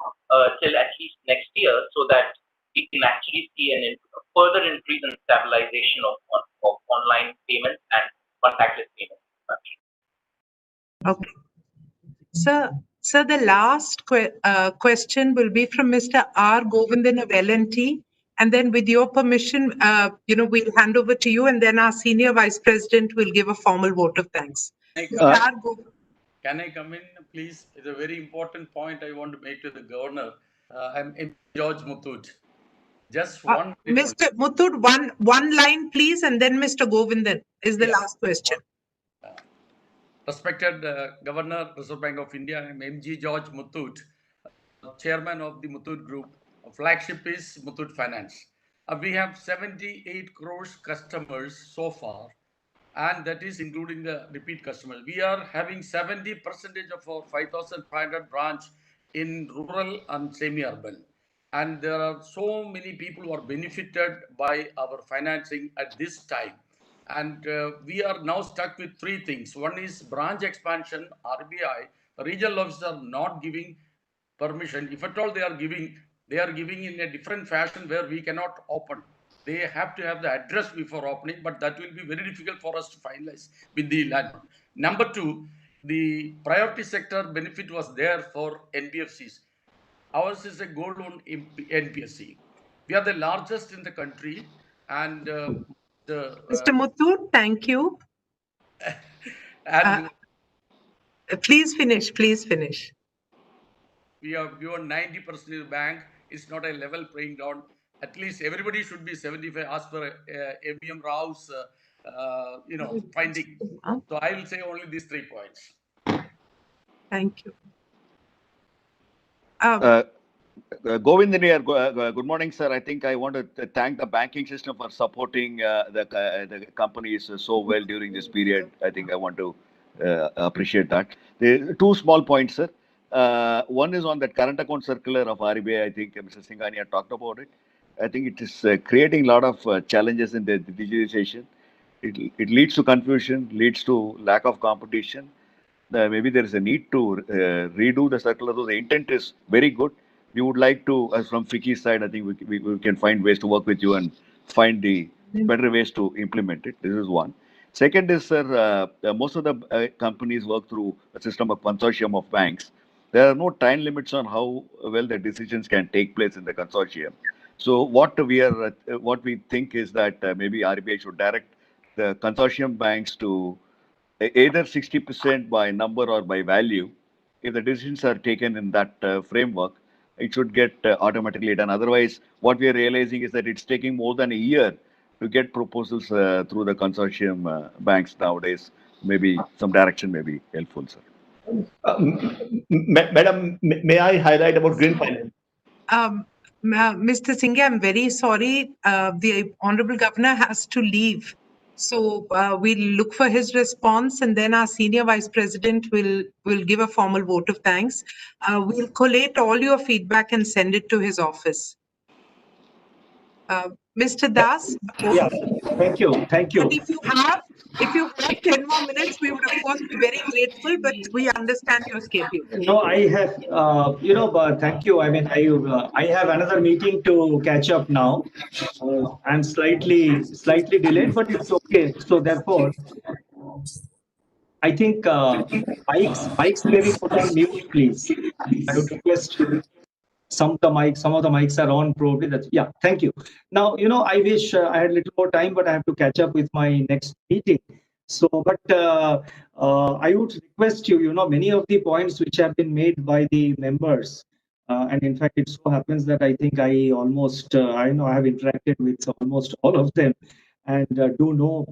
till at least next year, so that we can actually see a further increase in stabilization of online payments and contactless payments. Okay. Sir, the last question will be from Mr. R. Govindan of L&T. And then with your permission, we'll hand over to you, and then our Senior Vice President will give a formal vote of thanks. Can I come in, please? It's a very important point I want to make to the Governor. I'm George Muthoot. Just one. Mr. Muthoot, one line, please, and then Mr. Govindan is the last question. Respected Governor, Reserve Bank of India, I'm MG George Muthoot, Chairman of the Muthoot Group. Flagship is Muthoot Finance. We have 78 crores customers so far, and that is including the repeat customers. We are having 70% of our 5,500 branch in rural and semi-urban. And there are so many people who are benefited by our financing at this time. And we are now stuck with three things. One is branch expansion. RBI, the regional officers are not giving permission. If at all they are giving in a different fashion where we cannot open. They have to have the address before opening, but that will be very difficult for us to finalize with the landlord. Number two, the priority sector benefit was there for NBFCs. Ours is a gold loan NBFC. We are the largest in the country, and Mr. Muthoot, thank you. And please finish. Please finish. We have given 90% of the bank. It's not a level playing ground. At least everybody should be 75 as per ABM Rao's finding. So I will say only these 3 points. Thank you. Govindan here. Good morning, sir. I think I want to thank the banking system for supporting the companies so well during this period. I think I want to appreciate that. The 2 small points, sir. One is on that current account circular of RBI. I think Mr. Singhania talked about it. I think it is creating a lot of challenges in the digitization. It leads to confusion, leads to lack of competition. Maybe there is a need to redo the circular. So the intent is very good. We would like to, from FICCI side, I think we can find ways to work with you and find the better ways to implement it. This is one. Second is, sir, most of the companies work through a system of consortium of banks. There are no time limits on how well the decisions can take place in the consortium. So what we think is that maybe RBI should direct the consortium banks to either 60% by number or by value. If the decisions are taken in that framework, it should get automatically done. Otherwise, what we are realizing is that it's taking more than a year to get proposals through the consortium banks nowadays. Maybe some direction may be helpful, sir. Madam, may I highlight about green finance? Mr. Singh, I'm very sorry. The Honorable Governor has to leave. So we'll look for his response, and then our Senior Vice President will give a formal vote of thanks. We'll collate all your feedback and send it to his office. Mr. Das? Yeah, thank you. And if you have 10 more minutes, we would of course be very grateful, but we understand your schedule. No, I have, but thank you. I mean, I have another meeting to catch up now. I'm slightly delayed, but it's okay. So therefore, I think mics may be put on mute, please. I would request some of the mics are on probably. Yeah, thank you. Now, I wish I had a little more time, but I have to catch up with my next meeting. So, but I would request you, many of the points which have been made by the members, and in fact, it so happens that I think I almost, I have interacted with almost all of them. and do know,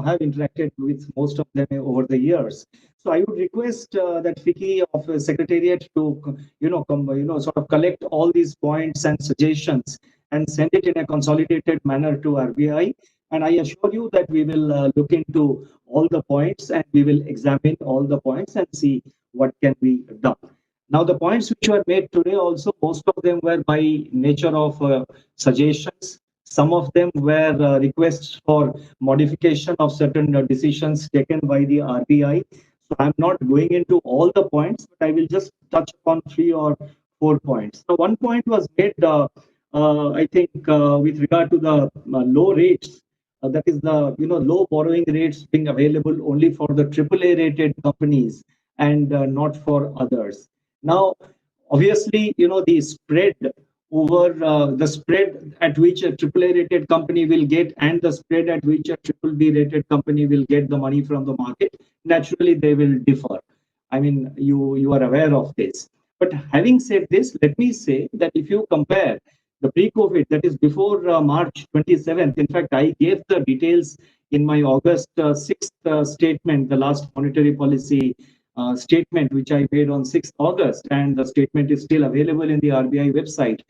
have interacted with most of them over the years. So I would request that FICCI of Secretariat to, sort of collect all these points and suggestions and send it in a consolidated manner to RBI. And I assure you that we will look into all the points and we will examine all the points and see what can be done. Now, the points which were made today also, most of them were by nature of suggestions. Some of them were requests for modification of certain decisions taken by the RBI. So I'm not going into all the points, but I will just touch upon 3 or 4 points. So one point was made, I think, with regard to the low rates. That is the low borrowing rates being available only for the AAA rated companies and not for others. Now, obviously, the spread over the spread at which a AAA rated company will get and the spread at which a BBB rated company will get the money from the market, naturally they will differ. I mean, you are aware of this. But having said this, let me say that if you compare the pre-COVID, that is before March 27th, in fact, I gave the details in my August 6th statement, the last monetary policy statement which I made on 6th August, and the statement is still available in the RBI website.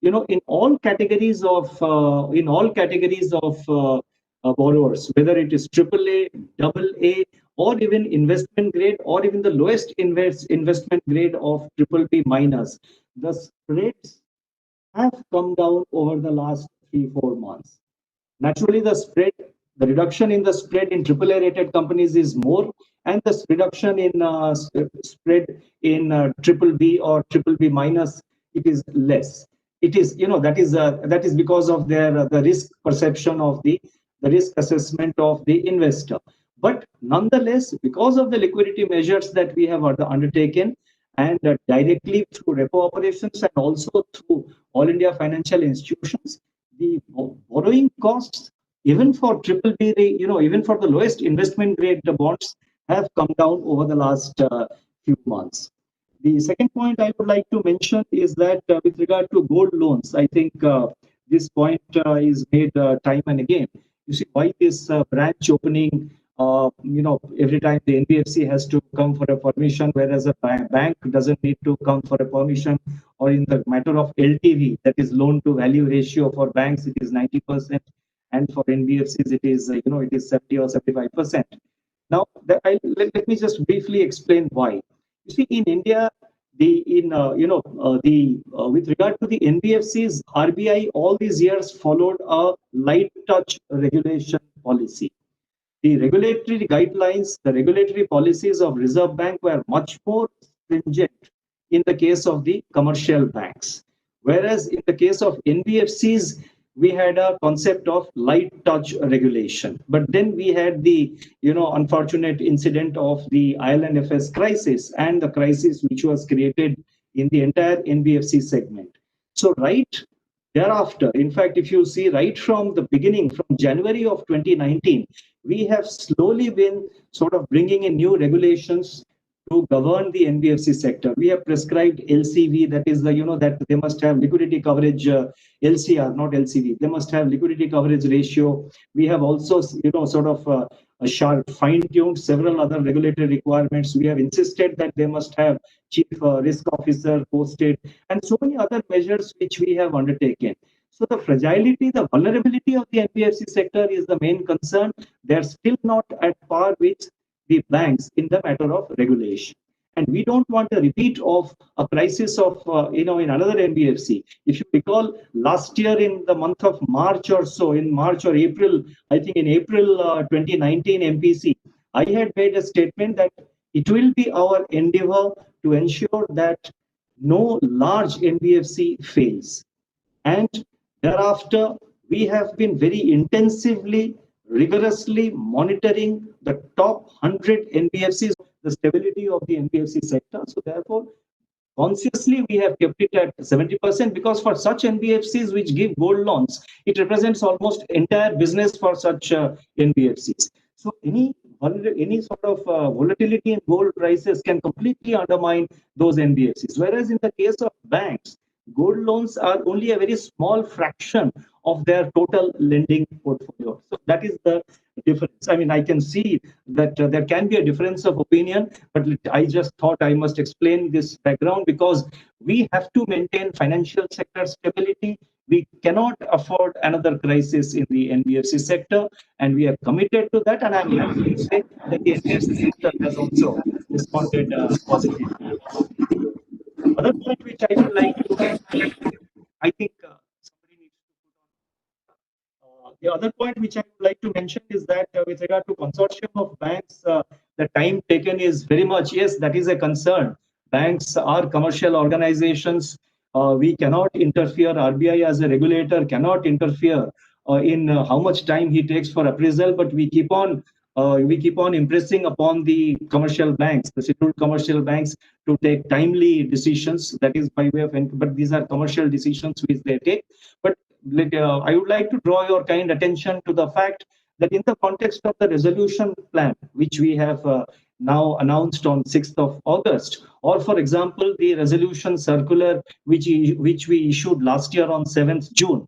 In all categories of borrowers, whether it is AAA, AA, or even investment grade, or even the lowest investment grade of BBB minus, the spreads have come down over the last 3-4 months. Naturally, the reduction in the spread in AAA rated companies is more, and the reduction in spread in BBB or BBB minus, it is less. It is, that is because of their the risk perception of the risk assessment of the investor. But nonetheless, because of the liquidity measures that we have undertaken, and directly through repo operations and also through all India financial institutions, the borrowing costs, even for BBB, even for the lowest investment grade bonds, have come down over the last few months. The second point I would like to mention is that with regard to gold loans, I think this point is made time and again. You see, why this branch opening, every time the Nbfc has to come for a permission, whereas a bank doesn't need to come for a permission, or in the matter of LTV, that is loan to value ratio, for banks it is 90%, and for NBFCs it is it is 70 or 75%. Now, let me just briefly explain why. You see, in India, with regard to the NBFCs, RBI all these years followed a light touch regulation policy. The regulatory guidelines, the regulatory policies of Reserve Bank were much more stringent in the case of the commercial banks. Whereas in the case of NBFCs, we had a concept of light touch regulation. But then we had the unfortunate incident of the IL&FS crisis, and the crisis which was created in the entire NBFC segment. So right thereafter, in fact, if you see right from the beginning, from January of 2019, we have slowly been sort of bringing in new regulations to govern the NBFC sector. We have prescribed LCV, that is that they must have liquidity coverage, LCR, not LCV. They must have liquidity coverage ratio. We have also, fine-tuned several other regulatory requirements. We have insisted that they must have chief risk officer posted, and so many other measures which we have undertaken. So the fragility, the vulnerability of the NBFC sector is the main concern. They are still not at par with the banks in the matter of regulation. And we don't want a repeat of a crisis of, in another NBFC. If you recall, last year in the month of March or so, in March or April, I think in April 2019 MPC, I had made a statement that it will be our endeavor to ensure that no large NBFC fails. And thereafter, we have been very intensively, rigorously monitoring the top 100 NBFCs, the stability of the NBFC sector. So therefore, consciously, we have kept it at 70%, because for such NBFCs which give gold loans, it represents almost entire business for such NBFCs. So any sort of volatility in gold prices can completely undermine those NBFCs. Whereas in the case of banks, gold loans are only a very small fraction of their total lending portfolio. So that is the difference. I mean, I can see that there can be a difference of opinion, but I just thought I must explain this background because we have to maintain financial sector stability. We cannot afford another crisis in the NBFC sector, and we are committed to that. And I'm happy to say that the NBFC sector has also responded positively. Other point which I would like to mention, I think somebody needs to put on. The other point which I would like to mention is that with regard to consortium of banks, the time taken is very much, yes, that is a concern. Banks are commercial organizations. We cannot interfere. RBI as a regulator cannot interfere in how much time he takes for appraisal, but we keep on impressing upon the commercial banks, the scheduled commercial banks, to take timely decisions. That is by way of, but these are commercial decisions which they take. But I would like to draw your kind attention to the fact that in the context of the resolution plan, which we have now announced on 6th of August, or for example, the resolution circular which we issued last year on 7th June,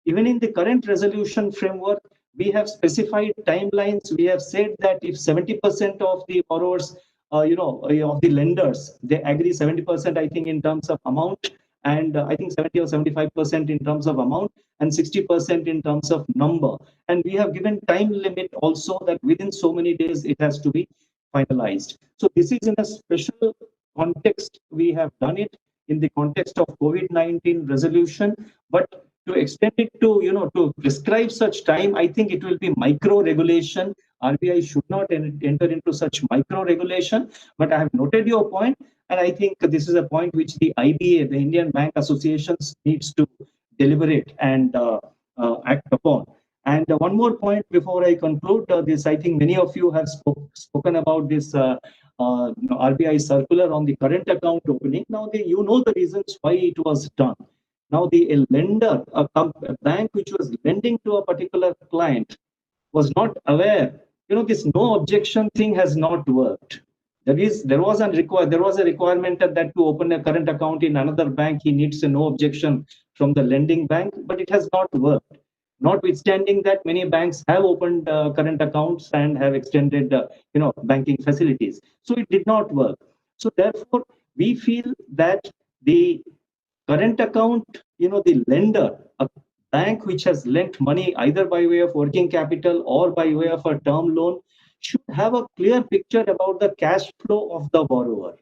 even in the current resolution framework, we have specified timelines. We have said that if 70% of the borrowers, of the lenders, they agree 70%, I think, in terms of amount, and I think 70 or 75% in terms of amount, and 60% in terms of number. And we have given time limit also that within so many days it has to be finalized. So this is in a special context. We have done it in the context of COVID-19 resolution, but to extend it to, to prescribe such time, I think it will be micro regulation. RBI should not enter into such micro regulation, but I have noted your point. And I think this is a point which the IBA, the Indian Bank Associations, needs to deliberate and act upon. And one more point before I conclude this, I think many of you have spoken about this RBI circular on the current account opening. Now, you know the reasons why it was done. Now, a lender, a bank which was lending to a particular client was not aware. This no objection thing has not worked. There was a requirement that to open a current account in another bank, he needs a no objection from the lending bank, but it has not worked. Notwithstanding that, many banks have opened current accounts and have extended, banking facilities. So it did not work. So therefore, we feel that the current account, the lender, a bank which has lent money either by way of working capital or by way of a term loan, should have a clear picture about the cash flow of the borrower.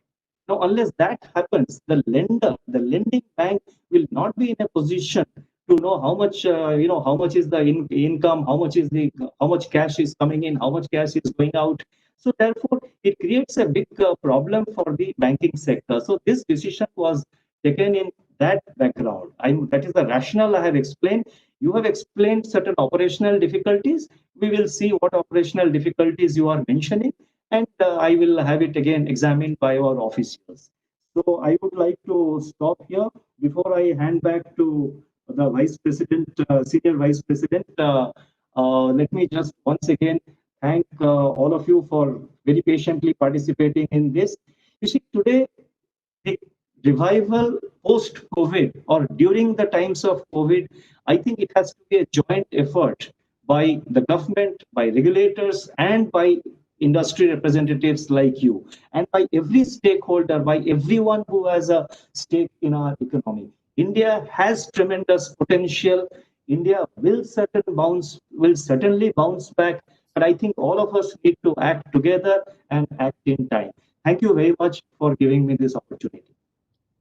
Now, unless that happens, the lending bank will not be in a position to know how much, how much is the income, how much cash is coming in, how much cash is going out. So therefore, it creates a big problem for the banking sector. So this decision was taken in that background. That is the rationale I have explained. You have explained certain operational difficulties. We will see what operational difficulties you are mentioning, and I will have it again examined by our officials. So I would like to stop here before I hand back to the Vice President, Senior Vice President. Let me just once again thank all of you for very patiently participating in this. You see, today, the revival post-COVID or during the times of COVID, I think it has to be a joint effort by the government, by regulators, and by industry representatives like you, and by every stakeholder, by everyone who has a stake in our economy. India has tremendous potential. India will certainly bounce back, but I think all of us need to act together and act in time. Thank you very much for giving me this opportunity.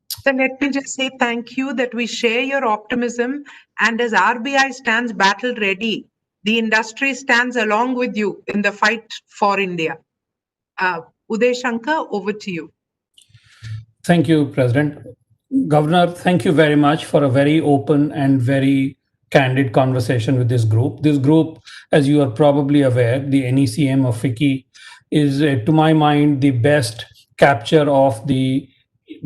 So let me just say thank you that we share your optimism, and as RBI stands battle ready, the industry stands along with you in the fight for India. Uday Shankar, over to you. Thank you, President. Governor, thank you very much for a very open and very candid conversation with this group. This group, as you are probably aware, the NECM of FICCI is, to my mind, the best capture of the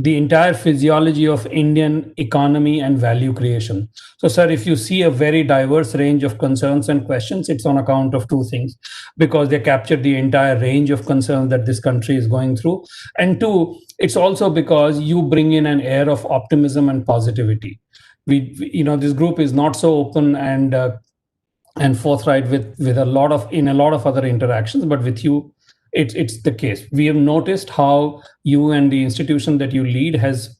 entire physiology of Indian economy and value creation. So, sir, if you see a very diverse range of concerns and questions, it's on account of two things, because they capture the entire range of concerns that this country is going through. And two, it's also because you bring in an air of optimism and positivity. this group is not so open and forthright with a lot of other interactions, but with you, it's the case. We have noticed how you and the institution that you lead has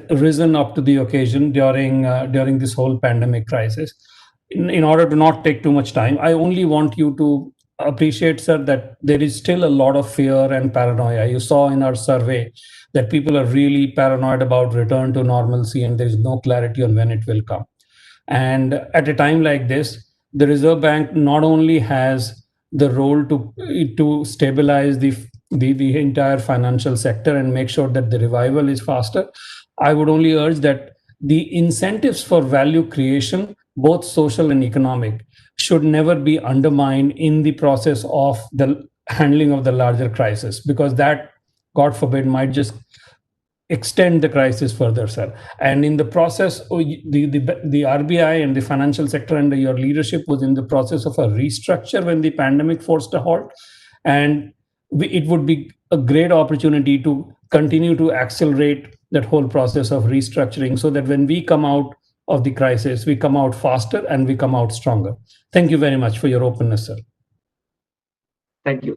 risen up to the occasion during this whole pandemic crisis. In order to not take too much time, I only want you to appreciate, sir, that there is still a lot of fear and paranoia. You saw in our survey that people are really paranoid about return to normalcy, and there is no clarity on when it will come. And at a time like this, the Reserve Bank not only has the role to stabilize the entire financial sector and make sure that the revival is faster. I would only urge that the incentives for value creation, both social and economic, should never be undermined in the process of the handling of the larger crisis, because that, God forbid, might just extend the crisis further, sir. And in the process, the RBI and the financial sector under your leadership was in the process of a restructure when the pandemic forced a halt. And it would be a great opportunity to continue to accelerate that whole process of restructuring, so that when we come out of the crisis, we come out faster and we come out stronger. Thank you very much for your openness, sir. Thank you.